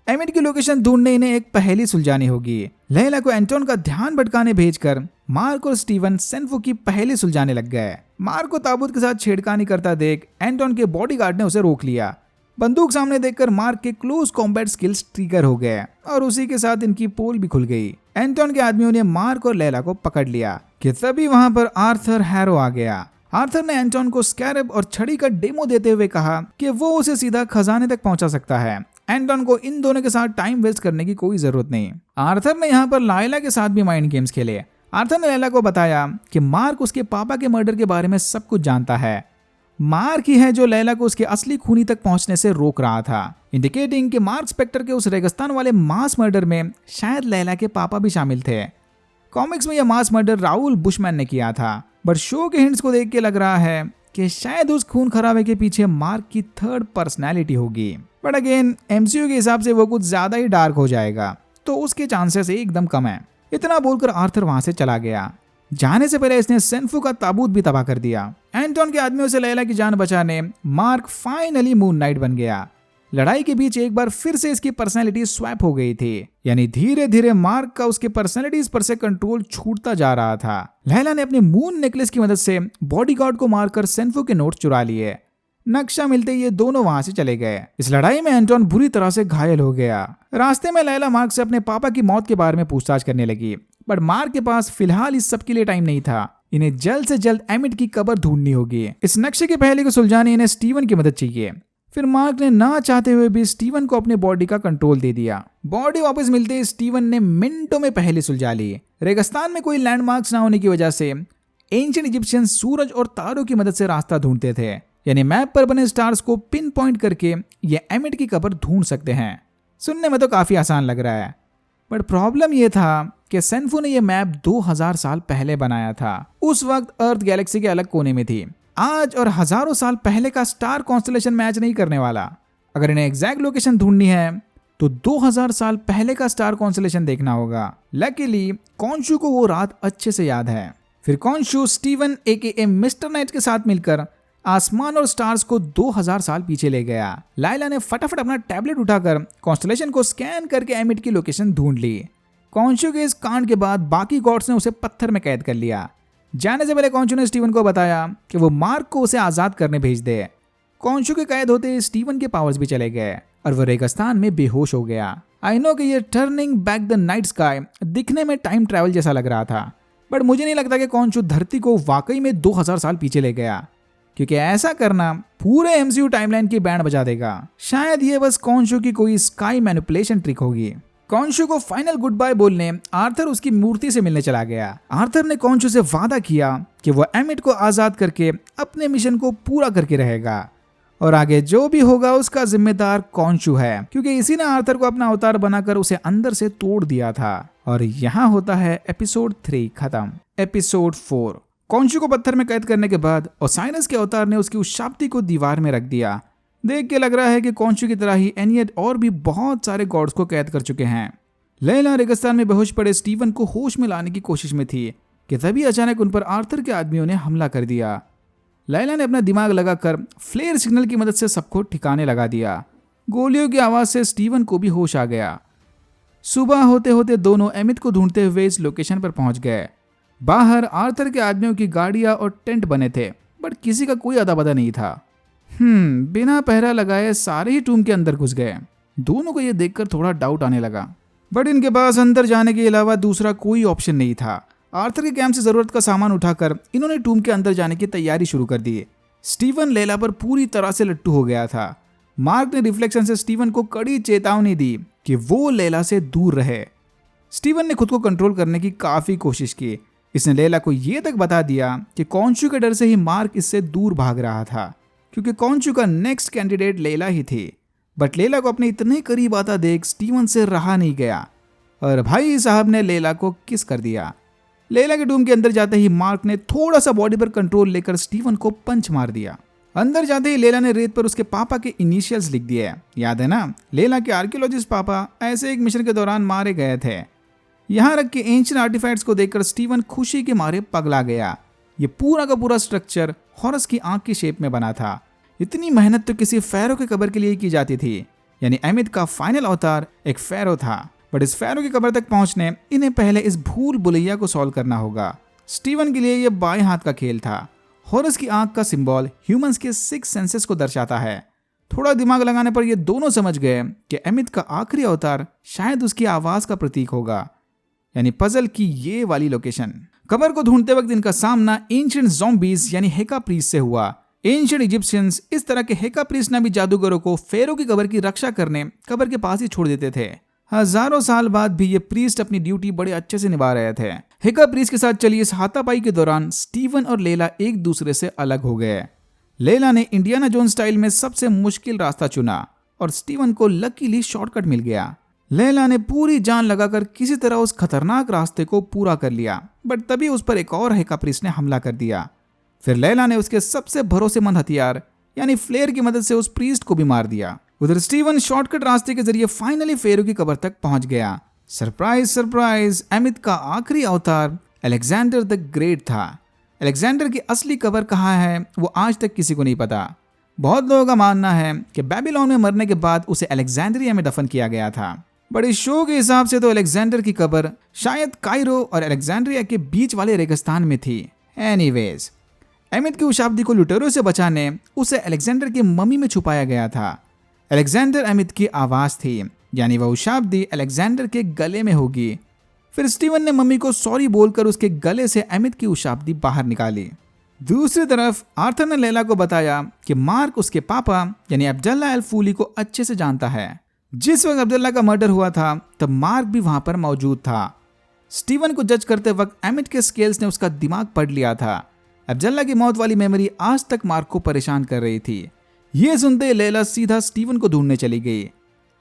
एमिट की लोकेशन ढूंढने इन्हें एक पहेली सुलझानी होगी। लैला को एंटोन का ध्यान भटकाने भेजकर मार्क और स्टीवन सेन्फू की पहेली सुलझाने लग गए। मार्क को ताबूत के साथ छेड़खानी करता देख एंटोन के बॉडीगार्ड ने उसे रोक लिया। बंदूक सामने देखकर मार्क के क्लोज कॉम्बैट स्किल्स ट्रिगर हो गए और उसी के साथ इनकी पोल भी खुल गई। एंटोन के आदमियों ने मार्क और लैला को पकड़ लिया कि तभी वहां पर आर्थर हैरो आ गया। आर्थर ने एंटोन को स्कैरब और छड़ी का डेमो देते हुए कहा कि वो उसे सीधा खजाने तक पहुंचा सकता है। एंटोन को इन दोनों के साथ टाइम वेस्ट करने की कोई जरूरत नहीं। आर्थर ने यहाँ पर लैला के साथ भी माइंड गेम्स खेले। आर्थर ने लैला को बताया कि मार्क उसके पापा के मर्डर के बारे में सब कुछ जानता है। मार्क ही है जो लैला को उसके असली खूनी तक पहुंचने से रोक रहा था, इंडिकेटिंग कि मार्क स्पेक्टर के उस रेगिस्तान वाले मास मर्डर में शायद लैला के पापा भी शामिल थे। कॉमिक्स में यह मास मर्डर राउल बुशमैन ने किया था, बट शो के हिंट्स को देख के लग रहा है कि शायद उस खून खराबे के पीछे मार्क की थर्ड पर्सनैलिटी होगी। बट अगेन एमसीयू के हिसाब से वो कुछ ज्यादा ही डार्क हो जाएगा, तो उसके चांसेस एकदम कम है। इतना बोलकर आर्थर वहां से चला गया। जाने से पहले इसने सेन्फू का ताबूत भी तबाह कर दिया। एंटोन के आदमियों से लैला की जान बचाने मार्क फाइनली मून नाइट बन गया। लड़ाई के बीच एक बार फिर से इसकी पर्सनैलिटी स्वैप हो गई थी, यानी धीरे धीरे मार्क का उसके पर्सनैलिटीज पर से कंट्रोल छूटता जा रहा था। लैला ने अपने मून नेकलेस की मदद से बॉडीगार्ड को मारकर सेन्फू के नोट चुरा लिए। नक्शा मिलते ही ये दोनों वहां से चले गए। इस लड़ाई में एंटोन बुरी तरह से घायल हो गया। रास्ते में लैला मार्क से अपने पापा की मौत के बारे में पूछताछ करने लगी, बट मार्क के पास फिलहाल इस सब के लिए टाइम नहीं था। इन्हें जल्द से जल्द एमिट की कब्र ढूंढनी होगी। इस नक्शे के पहले को सुलझाने इन्हें स्टीवन की मदद चाहिए। फिर मार्क ने ना चाहते हुए भी स्टीवन को अपने बॉडी का कंट्रोल दे दिया। बॉडी वापस मिलते ही स्टीवन ने मिनटों में पहेली सुलझा ली। रेगिस्तान में कोई लैंडमार्क्स ना होने की वजह से एंशिएंट इजिप्शियन सूरज और तारों की मदद से रास्ता ढूंढते थे, यानी मैप पर बने स्टार्स को पिन पॉइंट करके ये एमिट की कब्र ढूंढ सकते हैं। सुनने में तो काफी आसान लग रहा है, बट प्रॉब्लम ये था कि सेन्फू ने यह मैप 2000 साल पहले बनाया था। उस वक्त अर्थ गैलेक्सी के अलग कोने में थी। आज और हजारों साल पहले का स्टार कॉन्स्टलेशन मैच नहीं करने वाला। अगर इन्हें एग्जैक्ट लोकेशन ढूंढनी है तो 2000 साल पहले का स्टार कॉन्स्टलेशन देखना होगा। लकीली कॉन्शु को वो रात अच्छे से याद है। फिर कॉन्शु स्टीवन एके मिस्टर नाइट के साथ मिलकर आसमान और स्टार्स को 2000 साल पीछे ले गया। लाइला ने फटाफट अपना टैबलेट उठाकर कॉन्स्टलेशन को स्कैन करके एमिट की लोकेशन ढूंढ ली। कॉन्शु के इस कांड के बाद बाकी गॉड्स ने उसे पत्थर में कैद कर लिया। जाने से पहले कॉन्शु ने स्टीवन को बताया कि वो मार्क को उसे आजाद करने भेज दे। कॉन्शु के कैद होते ही स्टीवन के पावर्स भी चले गए और वो रेगिस्तान में बेहोश हो गया। आई नो कि ये turning back the night sky दिखने में टाइम ट्रैवल जैसा लग रहा था, बट मुझे नहीं लगता कि कॉन्शु धरती को वाकई में 2000 साल पीछे ले गया, क्योंकि ऐसा करना पूरे एमसीयू टाइमलाइन की बैंड बजा देगा। शायद ये बस कॉन्शु की कोई स्काई मैनिपुलेशन ट्रिक होगी। कॉन्शु को फाइनल गुड बाय बोलने आर्थर उसकी मूर्ति से मिलने चला गया। आर्थर ने कॉन्शु से वादा किया कि वो एमिट को आजाद करके अपने मिशन को पूरा करके रहेगा और आगे जो भी होगा उसका जिम्मेदार कॉन्शु है, क्योंकि इसी ने आर्थर को अपना अवतार बनाकर उसे अंदर से तोड़ दिया था। और यहाँ होता है एपिसोड 3 खत्म। एपिसोड 4 कॉन्शु को पत्थर में कैद करने के बाद ओसाइरस के अवतार ने उसकी उस शाप्ति को दीवार में रख दिया। देख के लग रहा है कि कॉन्शु की तरह ही एनियड और भी बहुत सारे गॉड्स को कैद कर चुके हैं। लैला रेगिस्तान में बेहोश पड़े स्टीवन को होश में लाने की कोशिश में थी कि तभी अचानक उन पर आर्थर के आदमियों ने हमला कर दिया। लैला ने अपना दिमाग लगाकर फ्लेयर सिग्नल की मदद से सबको ठिकाने लगा दिया। गोलियों की आवाज से स्टीवन को भी होश आ गया। सुबह होते होते दोनों एमित को ढूंढते हुए इस लोकेशन पर पहुंच गए। बाहर आर्थर के आदमियों की गाड़ियां और टेंट बने थे, बट किसी का कोई अता पता नहीं था। बिना पहरा लगाए सारे ही टूम के अंदर घुस गए। दोनों को यह देखकर थोड़ा डाउट आने लगा, बट इनके पास अंदर जाने के अलावा दूसरा कोई ऑप्शन नहीं था। आर्थर के कैंप से जरूरत का सामान उठाकर इन्होंने टूम के अंदर जाने की तैयारी शुरू कर दी। स्टीवन लैला पर पूरी तरह से लट्टू हो गया था। मार्क ने रिफ्लेक्शन से स्टीवन को कड़ी चेतावनी दी कि वो लैला से दूर रहे। स्टीवन ने खुद को कंट्रोल करने की काफी कोशिश की। इसने लैला को यह तक बता दिया कि कॉन्शु के डर से ही मार्क इससे दूर भाग रहा था, क्योंकि कॉन्शु का नेक्स्ट कैंडिडेट लैला ही थी। बट लैला को अपने इतने करीब आता देख स्टीवन से रहा नहीं गया और भाई साहब ने लैला को किस कर दिया। लैला के टूम के अंदर जाते ही मार्क ने थोड़ा सा बॉडी पर कंट्रोल लेकर स्टीवन को पंच मार दिया। अंदर जाते ही लैला ने रेत पर उसके पापा के इनिशियल्स लिख दिए। याद है ना, लैला के आर्कियोलॉजिस्ट पापा ऐसे एक मिशन के दौरान मारे गए थे। यहाँ रख के एंशिएंट आर्टिफैक्ट्स को देखकर स्टीवन खुशी के मारे पगला गया। ये पूरा का पूरा स्ट्रक्चर हॉरस की आंख की शेप में बना था। इतनी मेहनत तो किसी फैरो के कब्र के लिए की जाती थी, यानी एमित का फाइनल अवतार एक फैरो था। बट इस फैरो की कब्र तक पहुंचने इन्हें पहले इस भूल भुलैया को सॉल्व करना होगा। स्टीवन के लिए यह बाएं हाथ का खेल था। हॉरस की आंख का सिंबल ह्यूमंस के 6 सेंसेस को दर्शाता है। थोड़ा दिमाग लगाने पर ये दोनों समझ गए कि एमित का आखिरी अवतार शायद उसकी आवाज का प्रतीक होगा, यानी पजल की ये वाली लोकेशन। कब्र को ढूंढते वक्त इनका सामना एंशिएंट ज़ॉम्बीज यानी हेका प्रीस्ट से हुआ। एंशिएंट इजिप्शियंस इस तरह के हेका प्रीस्ट नामी जादूगरों को फेरो की कब्र की रक्षा करने कब्र के पास ही छोड़ देते थे। हजारों साल बाद भी ये प्रीस्ट अपनी ड्यूटी बड़े अच्छे से निभा रहे थे। हेका प्रीस्ट के साथ चली इस हाथापाई के दौरान स्टीवन और लैला एक दूसरे से अलग हो गए। लैला ने इंडियाना जोन्स स्टाइल में सबसे मुश्किल रास्ता चुना और स्टीवन को लकीली शॉर्टकट मिल गया। लैला ने पूरी जान लगाकर किसी तरह उस खतरनाक रास्ते को पूरा कर लिया, बट तभी उस पर एक और हेका प्रीस्ट ने हमला कर दिया। फिर लैला ने उसके सबसे भरोसेमंद हथियार यानी फ्लेयर की मदद से उस प्रीस्ट को भी मार दिया। उधर स्टीवन शॉर्टकट रास्ते के जरिए फाइनली फेरो की कब्र तक पहुंच गया। सरप्राइज सरप्राइज, एमित का आखिरी अवतार अलेक्जेंडर द ग्रेट था। अलेक्जेंडर की असली कब्र कहाँ है वो आज तक किसी को नहीं पता। बहुत लोगों का मानना है कि बेबीलोन में मरने के बाद उसे अलेक्जेंड्रिया में दफन किया गया था, बट इस शो के हिसाब से तो अलेक्जेंडर की कब्र शायद कायरो और अलेक्जेंड्रिया के बीच वाले रेगिस्तान में थी। एनीवेज, एमित की उशाब्दी को लुटेरों से बचाने उसे अलेक्जेंडर की मम्मी में छुपाया गया था। अलेक्जेंडर एमित की आवाज थी, यानी वह उशाब्दी अलेक्जेंडर के गले में होगी। फिर स्टीवन ने मम्मी को सॉरी बोलकर उसके गले से एमित की उशाब्दी बाहर निकाली। दूसरी तरफ आर्थर ने लैला को बताया कि मार्क उसके पापा यानी अब्दुल्ला अल फूली को अच्छे से जानता है। जिस वक्त अब्दुल्ला का मर्डर हुआ था तब मार्क भी वहां पर मौजूद था। स्टीवन को जज करते वक्त एमिट के स्केल्स ने उसका दिमाग पढ़ लिया था। अब्दुल्ला की मौत वाली मेमोरी आज तक मार्क को परेशान कर रही थी। ये सुनते लैला सीधा स्टीवन को ढूंढने चली गई।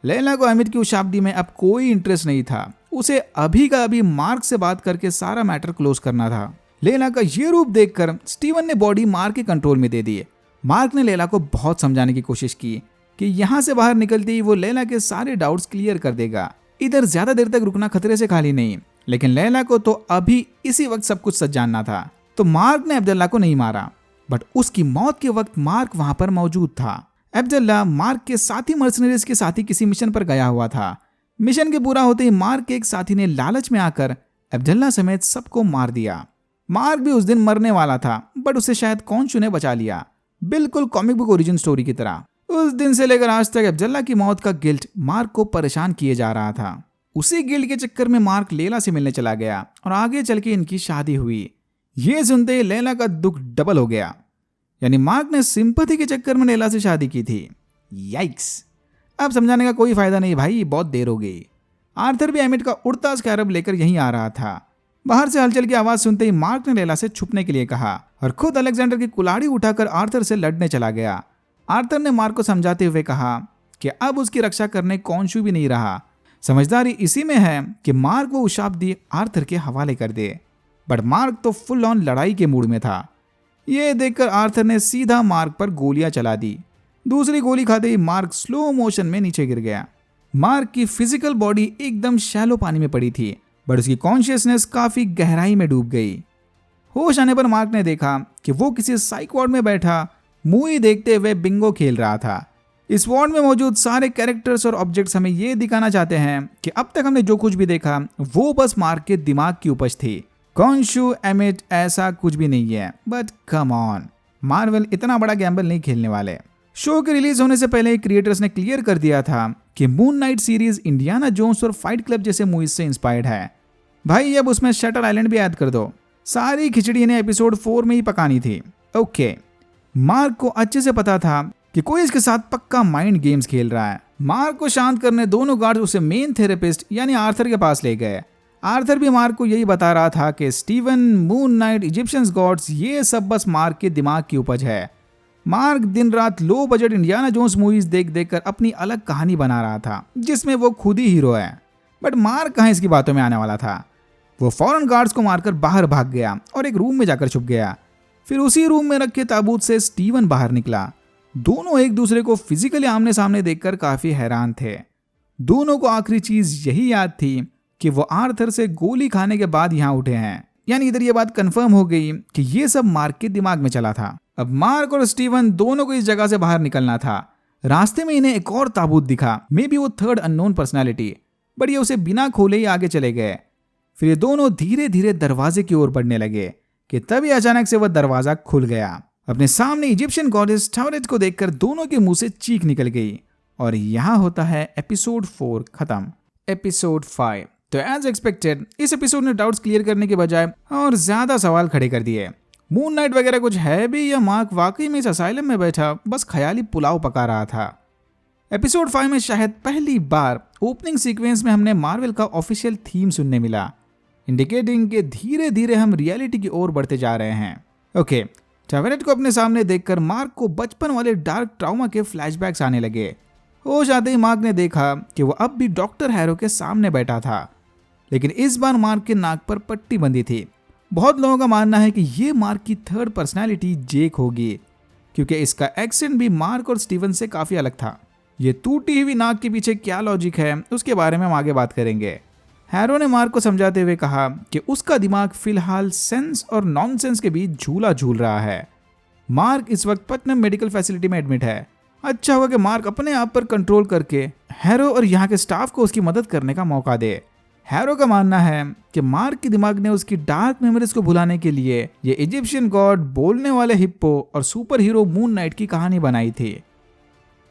लैला को एमिट की उशाब्दी में अब कोई इंटरेस्ट नहीं था। उसे अभी का अभी मार्क से बात करके सारा मैटर क्लोज करना था। लैला का ये रूप देखकर स्टीवन ने बॉडी मार्क के कंट्रोल में दे दी। मार्क ने लैला को बहुत समझाने की कोशिश की कि यहाँ से बाहर निकलते ही वो लैला के सारे डाउट्स क्लियर कर देगा। इधर ज्यादा देर तक रुकना खतरे से खाली नहीं, लेकिन लैला को तो अभी इसी वक्त सब कुछ सच जानना था। तो मार्क ने अब्दुल्ला को नहीं मारा, बट उसकी मौत के वक्त मार्क वहां पर मौजूद था। अब्दुल्ला मार्क के साथी मर्सनरीज के साथ ही किसी मिशन पर गया हुआ था। मिशन के पूरा होते ही मार्क के एक साथी ने लालच में आकर अब्दुल्ला समेत सबको मार दिया। मार्क भी उस दिन मरने वाला था, बट उसे शायद कॉन्शु ने बचा लिया, बिल्कुल कॉमिक बुक ओरिजिन स्टोरी की तरह। उस दिन से लेकर आज तक अब्दुल्ला की मौत का गिल्ट मार्क को परेशान किए जा रहा था। उसी गिल्ड के चक्कर में मार्क लेला से मिलने चला गया और आगे चल के इनकी शादी हुई। ये सुनते ही लेला का दुख डबल हो गया। यानी मार्क ने सिंपैथी के चक्कर में लेला से शादी की थी। याइक्स। अब समझाने का कोई फायदा नहीं भाई, बहुत देर हो गई। आर्थर भी एमिट का उड़ता स्कैरब लेकर यहीं आ रहा था। बाहर से हलचल की आवाज सुनते ही मार्क ने लेला से छुपने के लिए कहा और खुद अलेक्जेंडर की कुल्हाड़ी उठाकर आर्थर से लड़ने चला गया। आर्थर ने मार्क को समझाते हुए कहा कि अब उसकी रक्षा करने कौनशू भी नहीं रहा। समझदारी इसी में है कि मार्क वो उशाब्दी आर्थर के हवाले कर दे। बट मार्क तो फुल ऑन लड़ाई के मूड में था। ये देखकर आर्थर ने सीधा मार्क पर गोलियां चला दी। दूसरी गोली खाते ही मार्क स्लो मोशन में नीचे गिर गया। मार्क की फिजिकल बॉडी एकदम शैलो पानी में पड़ी थी, बट उसकी कॉन्शियसनेस काफी गहराई में डूब गई। होश आने पर मार्क ने देखा कि वो किसी साइक वार्ड में बैठा मूवी देखते हुए बिंगो खेल रहा था। इस वार्ड में मौजूद सारे कैरेक्टर्स और ऑब्जेक्ट्स हमें ये दिखाना चाहते हैं कि अब तक हमने जो कुछ भी देखा वो बस मार्क के दिमाग की उपज थी। कॉन्शू एमिट ऐसा कुछ भी नहीं है। बट कम ऑन, मार्वल इतना बड़ा गैम्बल नहीं खेलने वाले। शो के रिलीज होने से पहले क्रिएटर्स ने क्लियर कर दिया था कि Moon Knight series Indiana Jones और फाइट क्लब जैसे मूवीज से इंस्पायर्ड है। भाई अब उसमें शटर आइलैंड भी ऐड कर दो। सारी खिचड़ी इन्हें एपिसोड 4 में ही पकानी थी। ओके, मार्क को अच्छे से पता था कि कोई इसके साथ पक्का माइंड गेम्स खेल रहा है। मार्क को शांत करने दोनों गार्ड्स उसे मेन थेरेपिस्ट यानी आर्थर के पास ले गए। आर्थर भी मार्क को यही बता रहा था कि Steven, Moon Knight, Egyptians gods ये सब बस मार्क के दिमाग की उपज है। मार्क दिन रात low budget Indiana Jones movies देख देख कर अपनी अलग कहानी बना रहा था जिसमें वो खुद ही हीरो है। बट मार्क कहाँ इसकी बातों में आने वाला था। वो फौरन गार्ड्स को मारकर बाहर भाग गया और एक रूम में जाकर छुप गया। फिर उसी रूम में रखे ताबूत से स्टीवन बाहर निकला। दोनों एक दूसरे को फिजिकली आमने सामने देखकर काफी हैरान थे। दोनों को आखिरी चीज यही याद थी कि वो आर्थर से गोली खाने के बाद यहाँ उठे हैं। यानी इधर ये बात कंफर्म हो गई कि ये सब मार्क के दिमाग में चला था। अब मार्क और स्टीवन दोनों को इस जगह से बाहर निकलना था। रास्ते में इन्हें एक और ताबूत दिखा, मे बी वो थर्ड अननोन पर्सनैलिटी, बट ये उसे बिना खोले ही आगे चले गए। फिर ये दोनों धीरे धीरे दरवाजे की ओर बढ़ने लगे कि तभी अचानक से वह दरवाजा खुल गया। अपने सामने इजिप्शियन गॉडेस टावरेट को देखकर दोनों के मुंह से चीख निकल गई। और यहाँ होता है एपिसोड 4 खत्म। एपिसोड 5 तो एज एक्सपेक्टेड इस एपिसोड ने डाउट्स क्लियर करने के बजाय और ज्यादा सवाल खड़े कर दिए। मून नाइट वगैरह कुछ है भी या मार्क वाकई में इस असाइलम में बैठा बस ख्याली पुलाव पका रहा था। एपिसोड 5 में शायद पहली बार ओपनिंग सीक्वेंस में हमने मार्वल का ऑफिशियल थीम सुनने मिला, इंडिकेटिंग कि धीरे धीरे हम रियलिटी की ओर बढ़ते जा रहे हैं। ओके, टावरेट को अपने सामने देखकर मार्क को बचपन वाले डार्क ट्रॉमा के फ्लैशबैक्स आने लगे। होश आते ही मार्क ने देखा कि वो अब भी डॉक्टर हैरो के सामने बैठा था, लेकिन इस बार मार्क के नाक पर पट्टी बंधी थी। बहुत लोगों का मानना है कि ये मार्क की थर्ड पर्सनैलिटी जेक होगी, क्योंकि इसका एक्सेंट भी मार्क और स्टीवन से काफी अलग था। ये टूटी हुई नाक के पीछे क्या लॉजिक है उसके बारे में हम आगे बात करेंगे। हैरो ने मार्क को समझाते हुए कहा कि उसका दिमाग फिलहाल सेंस और नॉनसेंस के बीच झूला झूल रहा है। मार्क इस वक्त पटनम मेडिकल फैसिलिटी में एडमिट है। अच्छा होगा कि मार्क अपने आप पर कंट्रोल करके हैरो और यहाँ के स्टाफ को उसकी मदद करने का मौका दे। हैरो का मानना है कि मार्क के दिमाग ने उसकी डार्क मेमोरीज को भुलाने के लिए ये इजिप्शियन गॉड, बोलने वाले हिप्पो और सुपर हीरो मून नाइट की कहानी बनाई थी।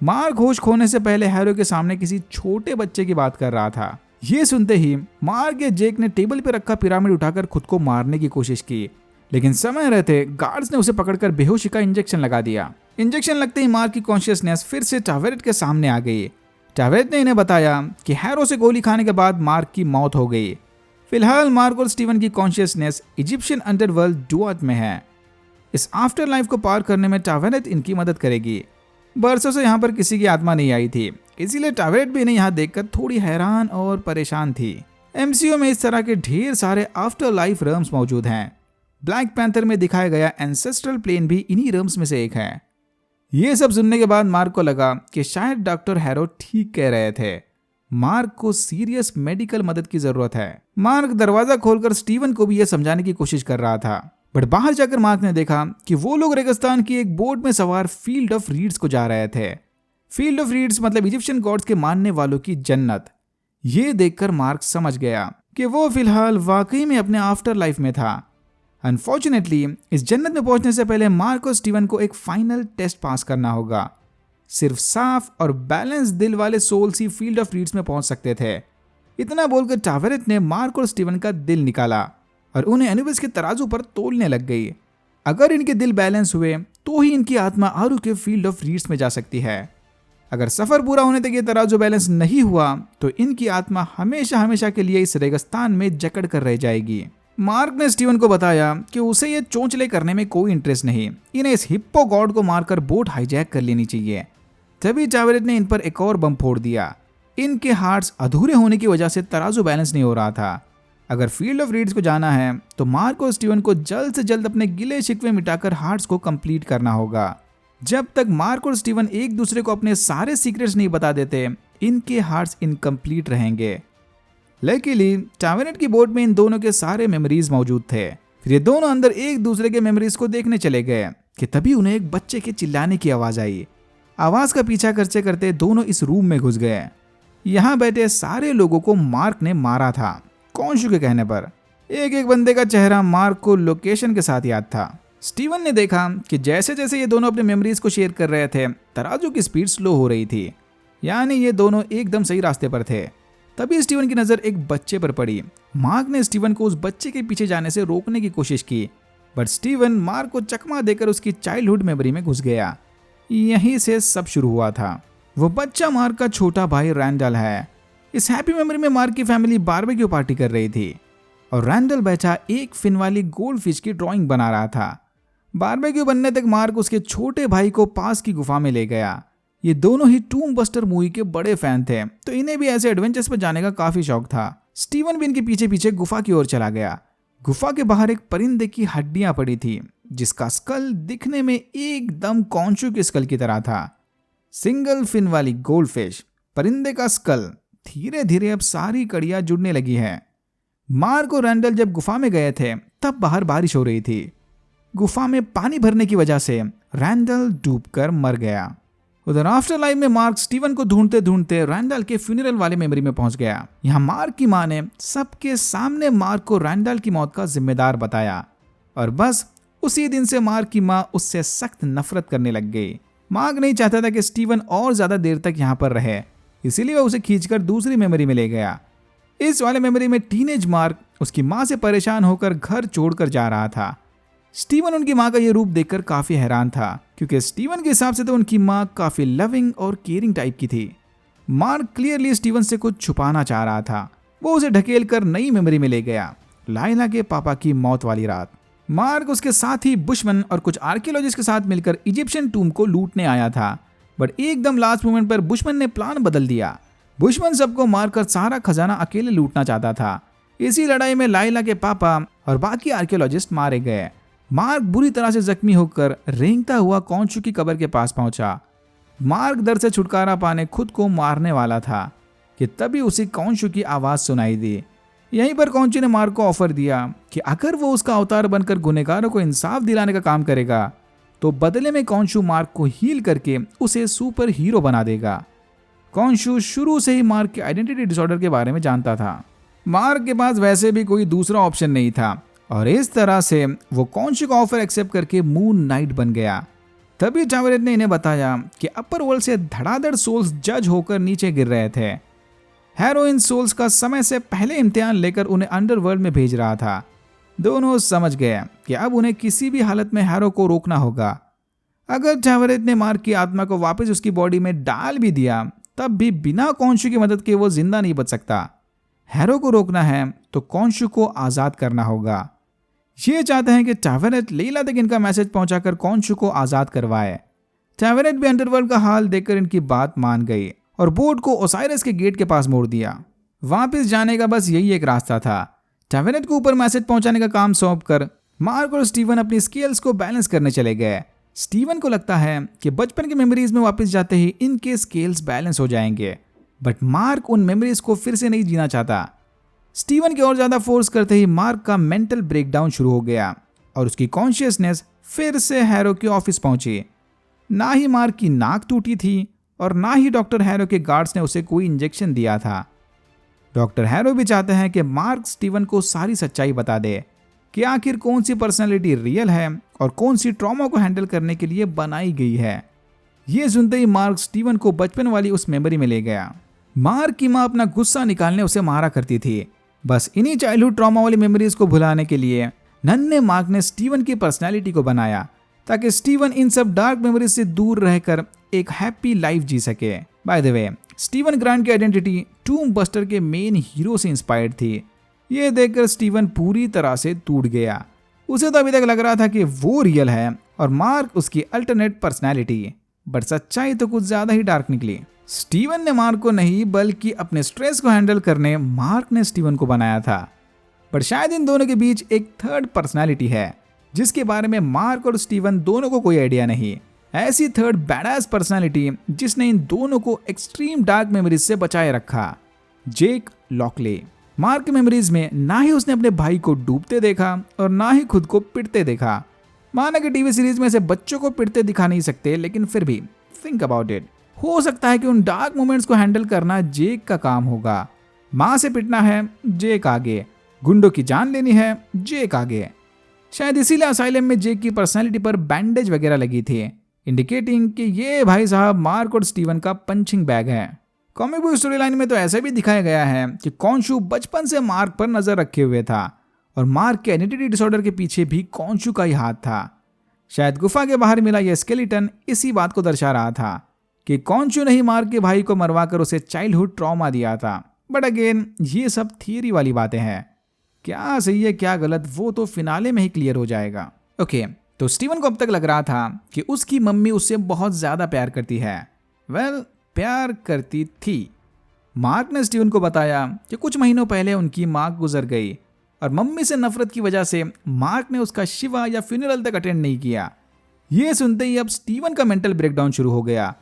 मार्क होश खोने से पहले हैरो के सामने किसी छोटे बच्चे की बात कर रहा था। ये सुनते ही मार्क या जेक ने टेबल पर रखा पिरामिड उठाकर खुद को मारने की कोशिश की, लेकिन समय रहते गार्ड्स ने उसे पकड़कर बेहोशी का इंजेक्शन लगा दिया। इंजेक्शन लगते ही मार्क की कॉन्शियसनेस फिर से टावरेट के सामने आ गई। टावरेट ने इन्हें बताया कि हैरो से गोली खाने के बाद मार्क की मौत हो गई। फिलहाल मार्क और स्टीवन की कॉन्शियसनेस इजिप्शियन अंडरवर्ल्ड डुआत में है। इस आफ्टर लाइफ को पार करने में टावरेट इनकी मदद करेगी। बरसों से यहाँ पर किसी की आत्मा नहीं आई थी, इसीलिए टावरेट भी इन्हें यहाँ देखकर थोड़ी हैरान और परेशान थी। एमसीयू में इस तरह के ढेर सारे आफ्टर लाइफ रम्स मौजूद हैं। ब्लैक पैंथर में दिखाया गया एंसेस्ट्रल प्लेन भी इन्हीं रम्स में से एक है। ये सब सुनने के बाद मार्क को लगा कि शायद डॉक्टर हैरो ठीक कह रहे थे। मार्क को सीरियस मेडिकल मदद की जरूरत है। मार्क दरवाजा खोलकर स्टीवन को भी यह समझाने की कोशिश कर रहा था, बट बाहर जाकर मार्क ने देखा कि वो लोग रेगिस्तान की एक बोट में सवार फील्ड ऑफ रीड्स को जा रहे थे। फील्ड ऑफ रीड्स मतलब इजिप्शियन गॉड्स के मानने वालों की जन्नत। ये देखकर मार्क समझ गया कि वो फिलहाल वाकई में अपने आफ्टर लाइफ में था। अनफॉर्चुनेटली इस जन्नत में पहुंचने से पहले मार्क और स्टीवन को एक फाइनल टेस्ट पास करना होगा। सिर्फ साफ और बैलेंस दिल वाले सोल्स ही फील्ड ऑफ रीड्स में पहुंच सकते थे। इतना बोलकर टावेरेट ने मार्क और स्टीवन का दिल निकाला और उन्हें एनुबिस के तराजू पर तोलने लग गई। अगर इनके दिल बैलेंस हुए तो ही इनकी आत्मा आरू के फील्ड ऑफ रीड्स में जा सकती है। अगर सफर पूरा होने तक ये तराजू बैलेंस नहीं हुआ तो इनकी आत्मा हमेशा हमेशा के लिए इस रेगिस्तान में जकड़ कर रह जाएगी। मार्क ने स्टीवन को बताया कि उसे ये चोंचले करने में कोई इंटरेस्ट नहीं, इन्हें इस हिप्पो गॉड को मारकर बोट हाईजैक कर लेनी चाहिए। तभी टावेरेट ने इन पर एक और बम फोड़ दिया। इनके हार्ट्स अधूरे होने की वजह से तराजू बैलेंस नहीं हो रहा था। अगर फील्ड ऑफ रीड्स को जाना है तो मार्क और स्टीवन को जल्द से जल्द अपने गिले शिकवे मिटाकर हार्ट्स को कंप्लीट करना होगा। जब तक मार्क और स्टीवन एक दूसरे को अपने सारे सीक्रेट्स नहीं बता देते, इनके हार्ट्स इनकम्प्लीट रहेंगे। लकीली टावेरेट की बोट में इन दोनों के सारे मेमोरीज मौजूद थे। फिर ये दोनों अंदर एक दूसरे के मेमोरीज को देखने चले गए कि तभी उन्हें एक बच्चे के चिल्लाने की आवाज आई। आवाज का पीछा करते करते दोनों इस रूम में घुस गए। यहाँ बैठे सारे लोगों को मार्क ने मारा था, कॉन्शू के कहने पर। एक एक बंदे का चेहरा मार्क को लोकेशन के साथ याद था। स्टीवन ने देखा कि जैसे जैसे ये दोनों अपने मेमोरीज को शेयर कर रहे थे, तराजू की स्पीड स्लो हो रही थी, यानी ये दोनों एकदम सही रास्ते पर थे। तभी स्टीवन की नजर एक बच्चे पर पड़ी। मार्क ने स्टीवन को उस बच्चे के पीछे जाने से रोकने की कोशिश की, बट स्टीवन मार्क को चकमा देकर उसकी चाइल्डहुड मेमोरी में घुस गया। यहीं से सब शुरू हुआ था। वो बच्चा मार्क का छोटा भाई रैंडल है। इस हैप्पी मेमोरी में मार्क की फैमिली बारबेक्यू पार्टी कर रही थी और रैंडल बैठा एक फिन वाली गोल्ड फिश की ड्राइंग बना रहा था। बारबेक्यू बनने तक मार्क उसके छोटे भाई को पास की गुफा में ले गया। ये दोनों ही टूम बस्टर मूवी के बड़े फैन थे, तो इन्हें भी ऐसे एडवेंचर्स पर जाने का काफी शौक था। स्टीवन भी इनके पीछे पीछे गुफा की ओर चला गया। गुफा के बाहर एक परिंदे की हड्डियां पड़ी थी, जिसका स्कल दिखने में एकदम कॉन्शू के स्कल की तरह था। सिंगल फिन वाली गोल्ड फिश, परिंदे का स्कल। धीरे धीरे अब सारी कड़ियां जुड़ने लगी है। मार्क और रैंडल जब गुफा में गए थे तब बाहर बारिश हो रही थी। गुफा में पानी भरने की वजह से रैंडल डूबकर मर गया। उधर आफ्टर लाइफ में मार्क स्टीवन को ढूंढते ढूंढते रैंडल के फ्यूनरल वाले मेमोरी में पहुंच गया। यहाँ मार्क की मां ने सबके सामने मार्क को रैंडल की मौत का जिम्मेदार बताया और बस उसी दिन से मार्क की मां उससे सख्त नफरत करने लग गई। मार्क नहीं चाहता था कि स्टीवन और ज्यादा देर तक यहाँ पर रहे, इसीलिए वह उसे खींचकर दूसरी मेमोरी में ले गया। इस वाले मेमोरी में टीनेज मार्क उसकी मां से परेशान होकर घर छोड़कर जा रहा था। स्टीवन उनकी मां का यह रूप देखकर काफी हैरान था, क्योंकि स्टीवन के हिसाब से तो उनकी मां काफी लविंग और केयरिंग टाइप की थी। मार्क क्लियरली स्टीवन से कुछ छुपाना चाह रहा था। वो उसे ढकेल कर नई मेमोरी में ले गया, लाइला के पापा की मौत वाली रात। मार्क उसके साथ ही बुशमैन और कुछ आर्कियोलॉजिस्ट के साथ मिलकर इजिप्शियन टूम को लूटने आया था, बट एकदम लास्ट मोमेंट पर बुशमैन ने प्लान बदल दिया। बुशमैन सबको मारकर सारा खजाना अकेले लूटना चाहता था। इसी लड़ाई में लाइला के पापा और बाकी आर्कियोलॉजिस्ट मारे गए। मार्क बुरी तरह से जख्मी होकर रेंगता हुआ कॉन्शू की कब्र के पास पहुंचा। मार्क दर्द से छुटकारा पाने खुद को मारने वाला था कि तभी उसे कॉन्शू की आवाज सुनाई दी। यहीं पर कॉन्शू ने मार्क को ऑफर दिया कि अगर वो उसका अवतार बनकर गुनहगारों को इंसाफ दिलाने का काम करेगा तो बदले में कॉन्शू मार्क को हील करके उसे सुपर हीरो बना देगा। कॉन्शू शुरू से ही मार्क के आइडेंटिटी डिसऑर्डर के बारे में जानता था। मार्क के पास वैसे भी कोई दूसरा ऑप्शन नहीं था और इस तरह से वो कॉन्शू का ऑफर एक्सेप्ट करके मून नाइट बन गया। तभी टावेरेट ने इन्हें बताया कि अपर वर्ल्ड से धड़ाधड़ सोल्स जज होकर नीचे गिर रहे थे। हैरो इन सोल्स का समय से पहले इम्तिहान लेकर उन्हें अंडरवर्ल्ड में भेज रहा था। दोनों समझ गए कि अब उन्हें किसी भी हालत में हैरो को रोकना होगा। अगर टावेरेट ने मार्क की आत्मा को वापस उसकी बॉडी में डाल भी दिया तब भी बिना कॉन्शू की मदद के वो जिंदा नहीं बच सकता। हैरो को रोकना है तो कॉन्शू को आजाद करना होगा। ये चाहते हैं कि टावेरेट लीला तक इनका मैसेज पहुंचाकर कॉन्शू को आजाद करवाए। टावेरेट भी अंडरवर्ल्ड का हाल देखकर इनकी बात मान गई और बोट को ओसाइरस के गेट के पास मोड़ दिया। वापस जाने का बस यही एक रास्ता था। टावेरेट को ऊपर मैसेज पहुंचाने का काम सौंपकर मार्क और स्टीवन अपनी स्केल्स को बैलेंस करने चले गए। स्टीवन को लगता है कि बचपन की मेमोरीज में वापस जाते ही इनके स्केल्स बैलेंस हो जाएंगे, बट मार्क उन मेमोरीज को फिर से नहीं जीना चाहता। स्टीवन की और ज्यादा फोर्स करते ही मार्क का मेंटल ब्रेकडाउन शुरू हो गया और उसकी कॉन्शियसनेस फिर से हैरो के ऑफिस पहुंची। ना ही मार्क की नाक टूटी थी और ना ही डॉक्टर हैरो के गार्ड्स ने उसे कोई इंजेक्शन दिया था। डॉक्टर हैरो भी चाहते हैं कि मार्क स्टीवन को सारी सच्चाई बता दे कि आखिर कौन सी पर्सनैलिटी रियल है और कौन सी ट्रॉमा को हैंडल करने के लिए बनाई गई है। ये सुनते ही मार्क स्टीवन को बचपन वाली उस मेमोरी में ले गया। मार्क की माँ अपना गुस्सा निकालने उसे मारा करती थी। बस इन्हीं चाइल्डहुड ट्रॉमा वाली मेमोरीज को भुलाने के लिए नन्हे मार्क ने स्टीवन की पर्सनैलिटी को बनाया, ताकि स्टीवन इन सब डार्क मेमोरीज से दूर रहकर एक हैप्पी लाइफ जी सके। By the way, Steven grant की आइडेंटिटी टूम बस्टर के मेन हीरो से इंस्पायर्ड थी। ये देखकर स्टीवन पूरी तरह से टूट गया। उसे तो अभी तक लग रहा था कि वो रियल है और मार्क उसकी अल्टरनेट पर्सनैलिटी, बट सच्चाई तो कुछ ज्यादा ही डार्क निकली। स्टीवन ने मार्क को नहीं बल्कि अपने स्ट्रेस को हैंडल करने मार्क ने स्टीवन को बनाया था। पर शायद इन दोनों के बीच एक थर्ड पर्सनैलिटी है जिसके बारे में मार्क और स्टीवन दोनों को कोई आइडिया नहीं। ऐसी थर्ड बैडास पर्सनैलिटी जिसने इन दोनों को एक्सट्रीम डार्क मेमोरीज से बचाए रखा, जेक लॉकले। मार्क की मेमोरीज में ना ही उसने अपने भाई को डूबते देखा और ना ही खुद को पिटते देखा। माना कि टीवी सीरीज में से बच्चों को पिटते दिखा नहीं सकते, लेकिन फिर भी थिंक अबाउट इट, हो सकता है कि उन डार्क मोमेंट्स को हैंडल करना जेक का काम होगा। माँ से पिटना है, जेक आगे। गुंडों की जान लेनी है, जेक आगे। शायद इसीलिए असाइलम में जेक की पर्सनैलिटी पर बैंडेज वगैरह लगी थी, इंडिकेटिंग कि ये भाई साहब मार्क और स्टीवन का पंचिंग बैग है। कॉमिक बुक स्टोरी लाइन में तो ऐसा भी दिखाया गया है कि कॉन्शु बचपन से मार्क पर नजर रखे हुए था और मार्क के आइडेंटिटी डिसऑर्डर के पीछे भी कॉन्शु का ही हाथ था। शायद गुफा के बाहर मिला यह स्केलेटन इसी बात को दर्शा रहा था कि कॉन्शु ने ही मार्क के भाई को मरवाकर उसे चाइल्डहुड ट्रॉमा दिया था। बट अगेन, ये सब थियरी वाली बातें हैं। क्या सही है क्या गलत वो तो फिनाले में ही क्लियर हो जाएगा। ओके, तो स्टीवन को अब तक लग रहा था कि उसकी मम्मी उससे बहुत ज्यादा प्यार करती है। वेल, प्यार करती थी। मार्क ने स्टीवन को बताया कि कुछ महीनों पहले उनकी माँ गुजर गई और मम्मी से नफरत की वजह से मार्क ने उसका शिवा या फ्यूनरल तक अटेंड नहीं किया। ये सुनते ही अब स्टीवन का मेंटल ब्रेकडाउन शुरू हो गया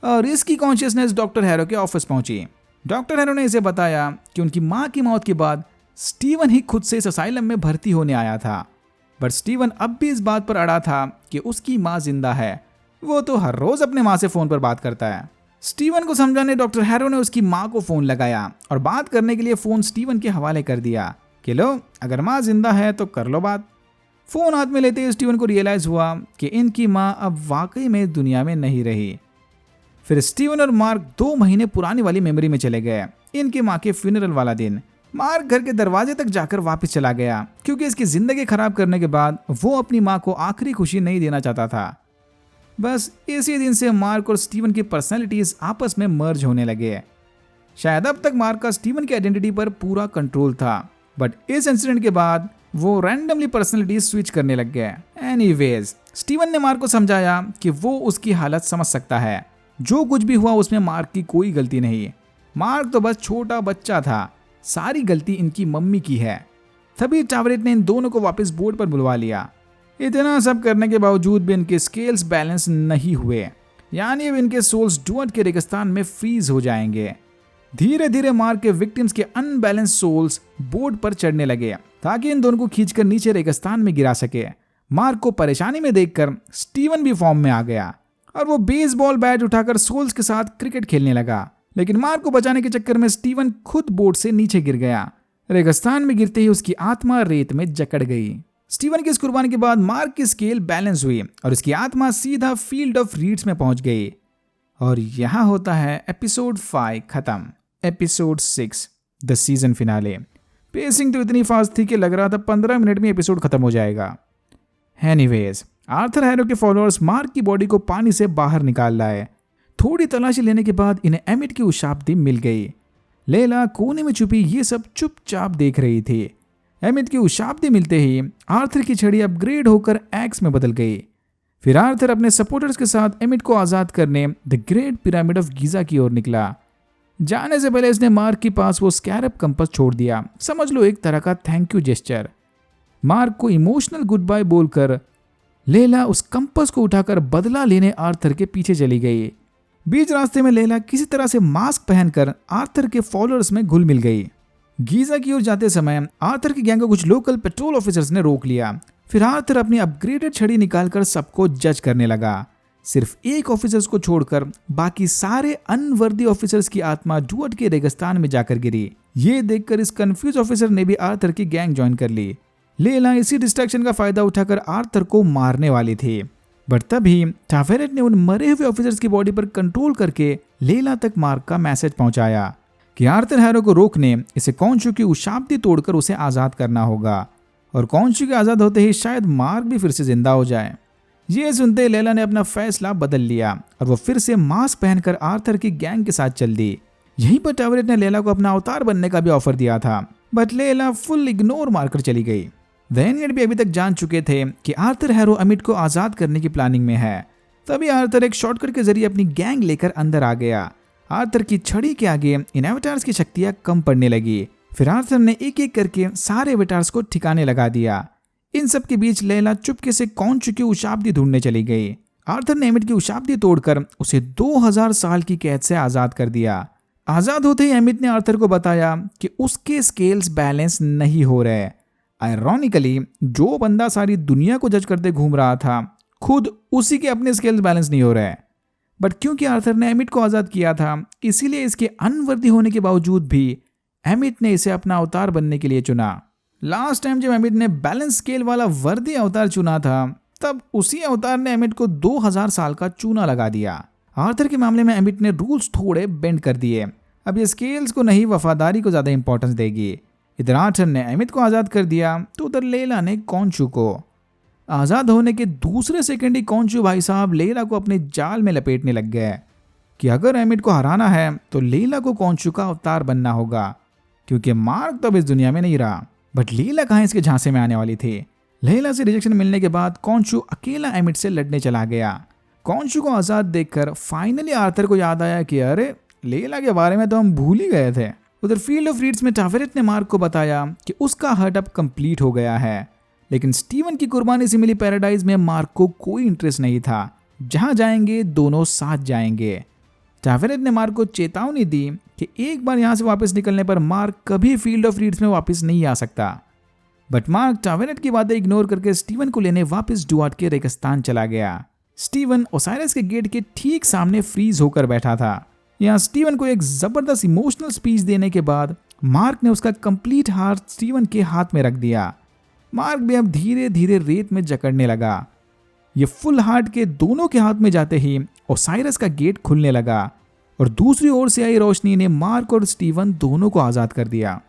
और इसकी कॉन्शियसनेस डॉक्टर हैरो के ऑफिस पहुंची। डॉक्टर हैरो ने इसे बताया कि उनकी माँ की मौत के बाद स्टीवन ही खुद से इस असाइलम में भर्ती होने आया था। बट स्टीवन अब भी इस बात पर अड़ा था कि उसकी माँ जिंदा है। वो तो हर रोज अपने माँ से फोन पर बात करता है। स्टीवन को समझाने डॉक्टर हैरो ने उसकी माँ को फोन लगाया और बात करने के लिए फोन स्टीवन के हवाले कर दिया कि लो, अगर माँ जिंदा है तो कर लो बात। फोन हाथ में लेते ही स्टीवन को रियलाइज हुआ कि इनकी माँ अब वाकई में दुनिया में नहीं रही। फिर स्टीवन और मार्क 2 महीने पुरानी वाली मेमोरी में चले गए, इनकी माँ के फ्यूनरल वाला दिन। मार्क घर के दरवाजे तक जाकर वापस चला गया क्योंकि इसकी जिंदगी खराब करने के बाद वो अपनी माँ को आखिरी खुशी नहीं देना चाहता था। बस इसी दिन से मार्क और स्टीवन की पर्सनैलिटीज आपस में मर्ज होने लगे। शायद अब तक मार्क का स्टीवन की आइडेंटिटी पर पूरा कंट्रोल था, बट इस इंसिडेंट के बाद वो रैंडमली पर्सनैलिटी स्विच करने लग गए। एनीवेज, स्टीवन ने मार्क को समझाया कि वो उसकी हालत समझ सकता है। जो कुछ भी हुआ उसमें मार्क की कोई गलती नहीं। मार्क तो बस छोटा बच्चा था, सारी गलती इनकी मम्मी की है। तभी टावरेट ने इन दोनों को वापस बोर्ड पर बुलवा लिया। इतना सब करने के बावजूद भी इनके स्केल्स बैलेंस नहीं हुए, यानी अब इनके सोल्स डुअट के रेगिस्तान में फ्रीज हो जाएंगे। धीरे धीरे मार्क के विक्टिम्स के अनबैलेंस सोल्स बोर्ड पर चढ़ने लगे ताकि इन दोनों को खींचकर नीचे रेगिस्तान में गिरा सके। मार्क को परेशानी में देखकर स्टीवन भी फॉर्म में आ गया और वो बेसबॉल बैट उठाकर सोल्स के साथ क्रिकेट खेलने लगा। लेकिन मार्क को बचाने के चक्कर में स्टीवन खुद बोर्ड से नीचे गिर गया। रेगिस्तान में गिरते ही उसकी आत्मा रेत में जकड़ गई। स्टीवन की इस कुर्बानी के बाद मार्क की स्केल बैलेंस हुई और उसकी आत्मा सीधा फील्ड ऑफ रीड्स में पहुंच गई। और यहां होता है एपिसोड 5 खत्म। Episode 6 the season finale. Pacing तो इतनी फास्ट थी कि लग रहा था 15 मिनट में एपिसोड खत्म हो जाएगा। एनीवेज, आर्थर हैरो के फॉलोअर्स मार्क की बॉडी को पानी से बाहर निकाल लाए। थोड़ी तलाशी लेने के बाद इन्हें एमिट की उशाब्दी मिल गई। लेला कोने में छुपी ये सब चुपचाप देख रही थी। एमिट की उशाब्दी मिलते ही आर्थर की छड़ी अपग्रेड होकर एक्स में बदल गई। फिर आर्थर अपने सपोर्टर्स के साथ एमिट को आजाद करने the great pyramid of Giza की ओर निकला। जाने से पहले इसने मार्क के पास वो स्कैरब कंपास छोड़ दिया, समझ लो एक तरह का थैंक यू जेस्चर। मार्क को इमोशनल गुड बाय बोलकर लेला उस कंपास को उठाकर बदला लेने आर्थर के पीछे चली गई। बीच रास्ते में लेला किसी तरह से मास्क पहनकर आर्थर के फॉलोअर्स में घुल मिल गई। गीजा की ओर जाते समय आर्थर की गैंग को कुछ लोकल पेट्रोल ऑफिसर्स ने रोक लिया। फिर आर्थर अपनी अपग्रेडेड छड़ी निकालकर सबको जज करने लगा। सिर्फ एक ऑफिसर्स को छोड़कर बाकी सारे अनवर्दी ऑफिसर्स की आत्मा डुअट के रेगिस्तान में जाकर गिरी। ये देखकर इस कंफ्यूज ऑफिसर ने भी आर्थर की गैंग ज्वाइन कर ली। लेला इसी डिस्ट्रैक्शन का फायदा उठाकर आर्थर को मारने वाली थी। बट तभी टावेरेट ने उन मरे हुए ऑफिसर्स की बॉडी पर कंट्रोल करके लेला तक मार्क का मैसेज पहुंचाया कि आर्थर हैरो को रोकने इसे कॉन्शू की उशाब्दी तोड़कर उसे आज़ाद करना होगा, और कॉन्शू के आज़ाद होते ही शायद मार्क भी फिर से जिंदा हो जाए। ये सुनते लेला ने अपना फैसला बदल लिया और वो फिर से मास्क पहनकर आर्थर की गैंग के साथ चल दी। यहीं पर टावेरेट ने लेला को अपना अवतार बनने का भी ऑफर दिया था, बट लेला फुल इग्नोर मारकर चली गई। वेनियड भी अभी तक जान चुके थे कि आर्थर हैरो अमिट को आज़ाद करने की प्लानिंग में है। तभी आर्थर एक शॉर्टकट के जरिए अपनी गैंग लेकर अंदर आ गया। आर्थर की छड़ी के आगे इन एवेटार्स की शक्तियां कम पड़ने लगी। फिर आर्थर ने एक एक करके सारे एवेटार्स को ठिकाने लगा दिया। इन सब के बीच लेला चुपके से कॉन्शू की उशाब्दी ढूंढने चली गई। आर्थर ने एमिट की उशाब्दी तोड़कर उसे 2000 साल की कैद से आज़ाद कर दिया। आज़ाद होते ही एमिट ने आर्थर को बताया कि उसके स्केल्स बैलेंस नहीं हो रहे। आयरॉनिकली जो बंदा सारी दुनिया को जज करते घूम रहा था, खुद उसी के अपने स्केल्स बैलेंस नहीं हो रहे। बट क्योंकि आर्थर ने एमिट को आज़ाद किया था, इसीलिए इसके अनवर्दी होने के बावजूद भी एमिट ने इसे अपना अवतार बनने के लिए चुना। लास्ट टाइम जब एमिट ने बैलेंस स्केल वाला वर्दी अवतार चुना था, तब उसी अवतार ने एमिट को 2000 साल का चूना लगा दिया। आर्थर के मामले में एमिट ने रूल्स थोड़े बेंड कर दिए। अब ये स्केल्स को नहीं, वफादारी को ज़्यादा इंपॉर्टेंस देगी। इधर आर्थर ने एमिट को आज़ाद कर दिया तो उधर लेला ने कॉन्शू को। आज़ाद होने के दूसरे सेकंड ही कॉन्शू भाई साहब लेला को अपने जाल में लपेटने लग गए कि अगर एमिट को हराना है तो लेला को कॉन्शू का अवतार बनना होगा, क्योंकि मार्क तो अब इस दुनिया में नहीं रहा। बट लेला कहाँ इसके झांसे में आने वाली थी। लेला से रिजेक्शन मिलने के बाद कॉन्शू अकेला एमिट से लड़ने चला गया। कॉन्शू को आज़ाद देखकर फाइनली आर्थर को याद आया कि अरे लेला के बारे में तो हम भूल ही गए थे। उधर फील्ड ऑफ रीड्स में टावेरेट ने मार्क को बताया कि उसका हर्ट अब कंप्लीट हो गया है, लेकिन स्टीवन की कुर्बानी से मिली पैराडाइज में मार्क को कोई इंटरेस्ट नहीं था। जहां जाएंगे दोनों साथ जाएंगे। टावेरेट ने मार्क को चेतावनी दी कि एक बार यहां से वापस निकलने पर मार्क कभी फील्ड ऑफ रीड्स में वापस नहीं आ सकता। बट मार्क टावेरेट की बातें इग्नोर करके स्टीवन को लेने वापस डुआर्ट के रेगिस्तान चला गया। स्टीवन ओसाइरस के गेट के ठीक सामने फ्रीज होकर बैठा था। यहाँ स्टीवन को एक जबरदस्त इमोशनल स्पीच देने के बाद मार्क ने उसका कंप्लीट हार्ट स्टीवन के हाथ में रख दिया। मार्क भी अब धीरे धीरे रेत में जकड़ने लगा। ये फुल हार्ट के दोनों के हाथ में जाते ही ओसाइरस का गेट खुलने लगा और दूसरी ओर से आई रोशनी ने मार्क और स्टीवन दोनों को आज़ाद कर दिया।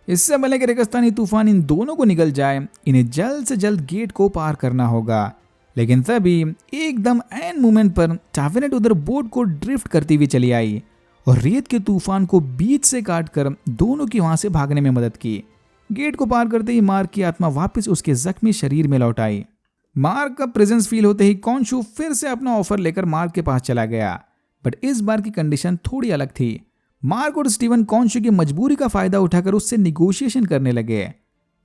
इससे पहले कि रेगिस्तानी तूफान इन दोनों को निगल जाए, इन्हें जल्द से जल्द गेट को पार करना होगा। लेकिन तभी एकदम ऐन मोमेंट पर टावेरेट उधर बोट को ड्रिफ्ट करती हुई चली आई और रेत के तूफान को बीच से काटकर दोनों की वहां से भागने में मदद की। गेट को पार करते ही मार्क की आत्मा वापस उसके जख्मी शरीर में लौट आई। मार्क का प्रेजेंस फील होते ही कॉन्शू फिर से अपना ऑफर लेकर मार्क के पास चला गया, बट इस बार की कंडीशन थोड़ी अलग थी। मार्क और स्टीवन कॉन्शू की मजबूरी का फायदा उठाकर उससे निगोशिएशन करने लगे।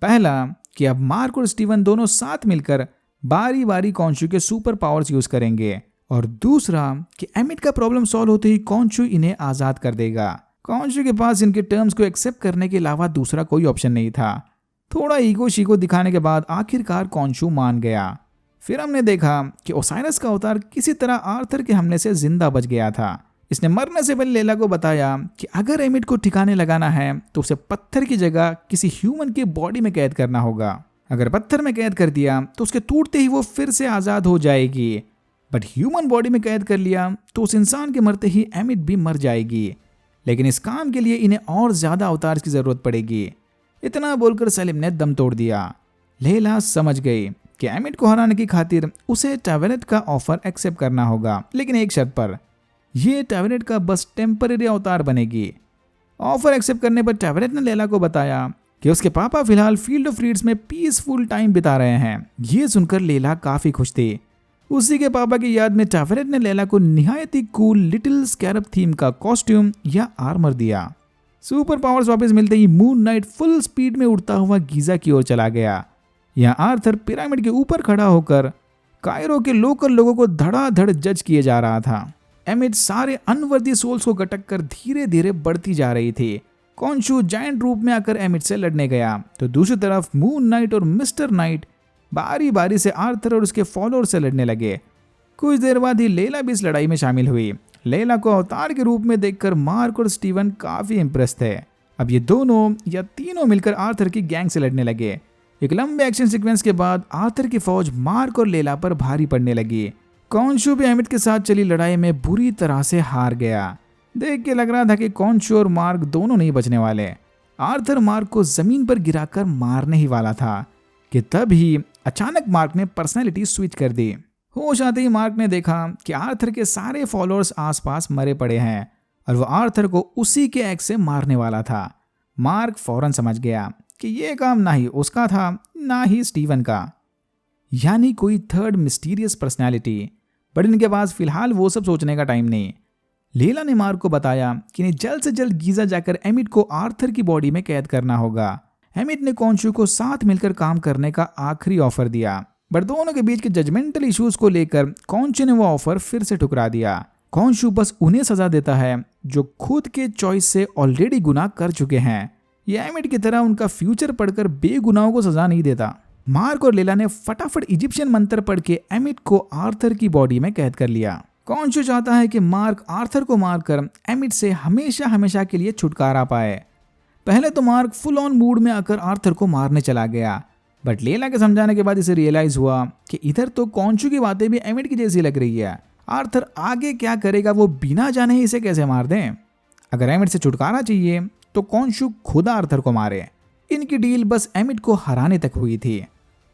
पहला कि अब मार्क और स्टीवन दोनों साथ मिलकर बारी बारी कॉन्शू के सुपर पावर्स यूज करेंगे, और दूसरा कि एमिट का प्रॉब्लम सॉल्व होते ही कॉन्शू इन्हें आज़ाद कर देगा। कॉन्शू के पास इनके टर्म्स को एक्सेप्ट करने के अलावा दूसरा कोई ऑप्शन नहीं था। थोड़ा ईगो शीगो दिखाने के बाद आखिरकार कॉन्शू मान गया। फिर हमने देखा कि ओसाइरस का अवतार किसी तरह आर्थर के हमले से जिंदा बच गया था। इसने मरने से पहले लेला को बताया कि अगर एमिट को ठिकाने लगाना है तो उसे पत्थर की जगह किसी ह्यूमन की बॉडी में कैद करना होगा। अगर पत्थर में कैद कर दिया तो उसके टूटते ही वो फिर से आज़ाद हो जाएगी, बट ह्यूमन बॉडी में कैद कर लिया तो उस इंसान के मरते ही एमिट भी मर जाएगी। लेकिन इस काम के लिए इन्हें और ज़्यादा अवतार की ज़रूरत पड़ेगी। इतना बोलकर सलीम ने दम तोड़ दिया। लेला समझ गई कि एमिट को हराने की खातिर उसे टावेरेट का ऑफर एक्सेप्ट करना होगा, लेकिन एक शर्त पर। यह टावेरेट का बस टेम्पररी अवतार बनेगी। ऑफर एक्सेप्ट करने पर टावेरेट ने लेला को बताया कि उसके पापा फिलहाल फील्ड ऑफ रीड्स में पीसफुल टाइम बिता रहे हैं। ये सुनकर लेला काफ़ी खुश थी। उसी के पापा की याद में टावेरेट ने लेला को निहायत ही कूल लिटिल स्कैरब थीम का कॉस्ट्यूम या आर्मर दिया। सुपर पावर्स वापस मिलते ही मून नाइट फुल स्पीड में उड़ता हुआ गीजा की ओर चला गया। यहाँ आर्थर पिरामिड के ऊपर खड़ा होकर कायरो के लोकल लोगों को धड़ाधड़ जज किए जा रहा था। एमिट सारे अनवर्दी सोल्स को गटक कर धीरे धीरे बढ़ती जा रही थी। कॉन्शू जायंट रूप में आकर एमिट से लड़ने गया, तो दूसरी तरफ मून नाइट और मिस्टर नाइट बारी बारी से आर्थर और उसके फॉलोअर से लड़ने लगे। कुछ देर बाद ही लेला भी इस लड़ाई में शामिल हुई। लेला को अवतार के रूप में देखकर मार्क और स्टीवन काफी इंप्रेस थे। अब ये दोनों या तीनों मिलकर आर्थर की गैंग से लड़ने लगे। एक लंबे एक्शन सीक्वेंस के बाद आर्थर की फौज मार्क और लेला पर भारी पड़ने लगी। कॉन्शू भी एमिट के साथ चली लड़ाई में बुरी तरह से हार गया। देख के लग रहा था कि कॉन्शू और मार्क दोनों नहीं बचने वाले। आर्थर मार्क को जमीन पर गिराकर मारने ही वाला था कि तभी अचानक मार्क ने पर्सनैलिटी स्विच कर दी। होश आते ही मार्क ने देखा कि आर्थर के सारे फॉलोअर्स आसपास मरे पड़े हैं और वो आर्थर को उसी के एक्स से मारने वाला था। मार्क फौरन समझ गया कि ये काम ना ही उसका था ना ही स्टीवन का, यानी कोई थर्ड मिस्टीरियस पर्सनैलिटी। बट इनके पास फिलहाल वो सब सोचने का टाइम नहीं। लेला ने मार्क को बताया कि इन्हें जल्द से जल्द गीजा जाकर एमिट को आर्थर की बॉडी में कैद करना होगा। एमिट ने कॉन्शू को साथ मिलकर काम करने का आखिरी ऑफर दिया, बट दोनों के बीच के जजमेंटल इश्यूज को लेकर कॉन्शू ने वो ऑफर फिर से ठुकरा दिया। कॉन्शू बस उन्हें सजा देता है जो खुद के चॉइस से ऑलरेडी गुनाह कर चुके हैं। ये एमिट की तरह उनका फ्यूचर पढ़कर बेगुनाहों को सजा नहीं देता। मार्क और लेला ने फटाफट इजिप्शियन मंत्र पढ़ के एमिट को आर्थर की बॉडी में कैद कर लिया। कॉन्शू चाहता है कि मार्क आर्थर को मारकर एमिट से हमेशा हमेशा के लिए छुटकारा पाए। पहले तो मार्क फुल ऑन मूड में आकर आर्थर को मारने चला गया, बट लेला के समझाने के बाद इसे रियलाइज हुआ कि इधर तो कॉन्शू की बातें भी एमिट की जैसी लग रही है। आर्थर आगे क्या करेगा वो बिना जाने ही इसे कैसे मार दें। अगर एमिट से छुटकारा चाहिए तो कॉन्शू खुद आर्थर को मारे। इनकी डील बस एमिट को हराने तक हुई थी।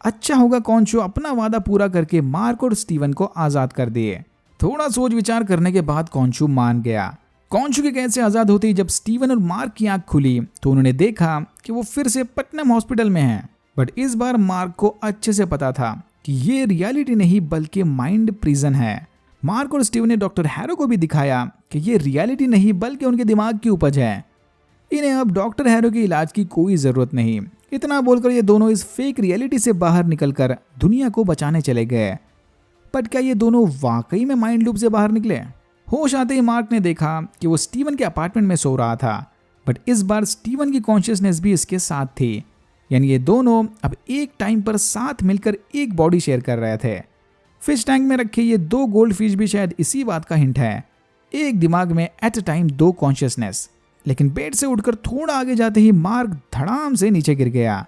अच्छा होगा कॉन्शू अपना वादा पूरा करके मार्क और स्टीवन को आजाद कर दिए। थोड़ा सोच विचार करने के बाद कॉन्शू मान गया। कॉन्शू के कैद से आजाद होते ही जब स्टीवन और मार्क की आंख खुली तो उन्होंने देखा कि वो फिर से पटनम हॉस्पिटल में हैं। बट इस बार मार्क को अच्छे से पता था कि ये रियलिटी नहीं बल्कि माइंड प्रिजन है। मार्क और स्टीवन ने डॉक्टर हैरो को भी दिखाया कि ये रियलिटी नहीं बल्कि उनके दिमाग की उपज है। इन्हें अब डॉक्टर हैरो के इलाज की कोई जरूरत नहीं। इतना बोलकर ये दोनों इस फेक रियलिटी से बाहर निकलकर दुनिया को बचाने चले गए। बट क्या ये दोनों वाकई में माइंड लूप से बाहर निकले? होश आते ही मार्क ने देखा कि वो स्टीवन के अपार्टमेंट में सो रहा था, बट इस बार स्टीवन की कॉन्शियसनेस भी इसके साथ थी। यानी ये दोनों अब एक टाइम पर साथ मिलकर एक बॉडी शेयर कर रहे थे। फिश टैंक में रखे ये दो गोल्ड फिश भी शायद इसी बात का हिंट है। एक दिमाग में एट अ टाइम दो कॉन्शियसनेस। लेकिन बेड से उठकर थोड़ा आगे जाते ही मार्क धड़ाम से नीचे गिर गया।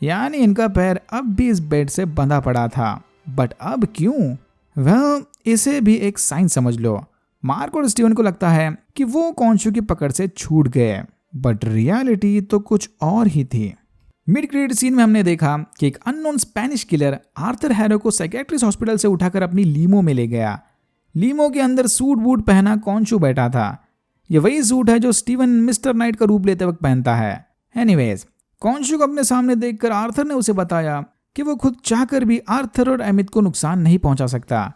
यानी इनका पैर अब भी इस बेड से बंधा पड़ा था। बट अब क्यों? वह इसे भी एक साइन समझ लो। मार्क और स्टीवन को लगता है कि वो कॉन्शू की पकड़ से छूट गए, बट रियलिटी तो कुछ और ही थी। मिड क्रेडिट सीन में हमने देखा कि एक unknown Spanish killer Arthur harrow को साइकेट्रिस्ट हॉस्पिटल से उठाकर अपनी लीमो में ले गया। लीमो के अंदर सूट बूट पहना कॉन्शू बैठा था। ये वही सूट है जो स्टीवन मिस्टर नाइट का रूप लेते वक्त पहनता है। एनीवेज, कॉन्शू को अपने सामने देखकर आर्थर ने उसे बताया कि वो खुद चाहकर भी आर्थर और एमिट को नुकसान नहीं पहुंचा सकता।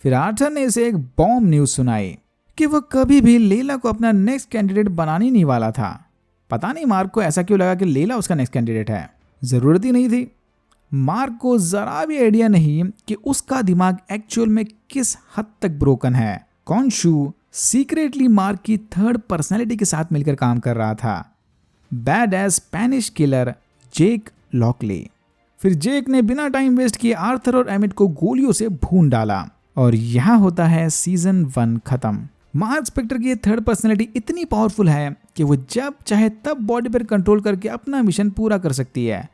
फिर आर्थर ने इसे एक बॉम्ब न्यूज सुनाई कि वो कभी भी लेला को अपना नेक्स्ट कैंडिडेट बनाने नहीं वाला था। पता नहीं मार्क को ऐसा क्यों लगा कि लेला उसका नेक्स्ट कैंडिडेट है। जरूरत ही नहीं थी। मार्क को जरा भी आइडिया नहीं कि उसका दिमाग एक्चुअल में किस हद तक ब्रोकन है। कॉन्शू सीक्रेटली मार्क की थर्ड पर्सनैलिटी के साथ मिलकर काम कर रहा था, बैड एज स्पेनिश किलर जेक लॉकली। फिर जेक ने बिना टाइम वेस्ट किए आर्थर और एमिट को गोलियों से भून डाला और यहाँ होता है सीजन 1 खत्म। मार्क स्पेक्टर की थर्ड पर्सनैलिटी इतनी पावरफुल है कि वो जब चाहे तब बॉडी पर कंट्रोल करके अपना मिशन पूरा कर सकती है।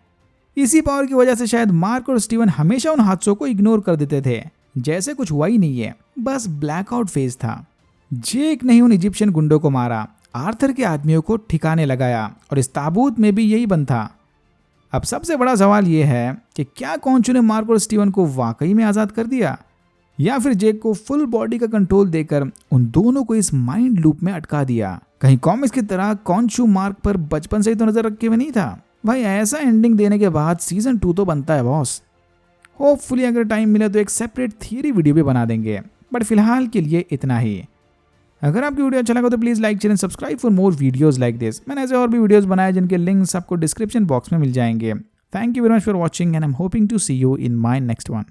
इसी पावर की वजह से शायद मार्क और स्टीवन हमेशा उन हादसों को इग्नोर कर देते थे, जैसे कुछ हुआ ही नहीं है, बस ब्लैकआउट फेज था। जेक ने उन इजिप्शियन गुंडों को मारा, आर्थर के आदमियों को ठिकाने लगाया और इस ताबूत में भी यही बंद था। अब सबसे बड़ा सवाल यह है कि क्या कॉन्शू ने मार्क और स्टीवन को वाकई में आज़ाद कर दिया, या फिर जेक को फुल बॉडी का कंट्रोल देकर उन दोनों को इस माइंड लूप में अटका दिया। कहीं कॉमिक्स की तरह कॉन्शू मार्क पर बचपन से ही तो नजर रखे हुए नहीं था। भाई ऐसा एंडिंग देने के बाद सीजन 2 तो बनता है बॉस। होपफुली अगर टाइम मिले तो एक सेपरेट थियरी वीडियो भी बना देंगे, बट फिलहाल के लिए इतना ही। अगर आपकी वीडियो अच्छा लगा तो please like share and subscribe for more videos like this. मैंने ऐसे और भी वीडियोस बनाए जिनके लिंक्स आपको डिस्क्रिप्शन बॉक्स में मिल जाएंगे। Thank you very much for watching and I am hoping to see you in my next one.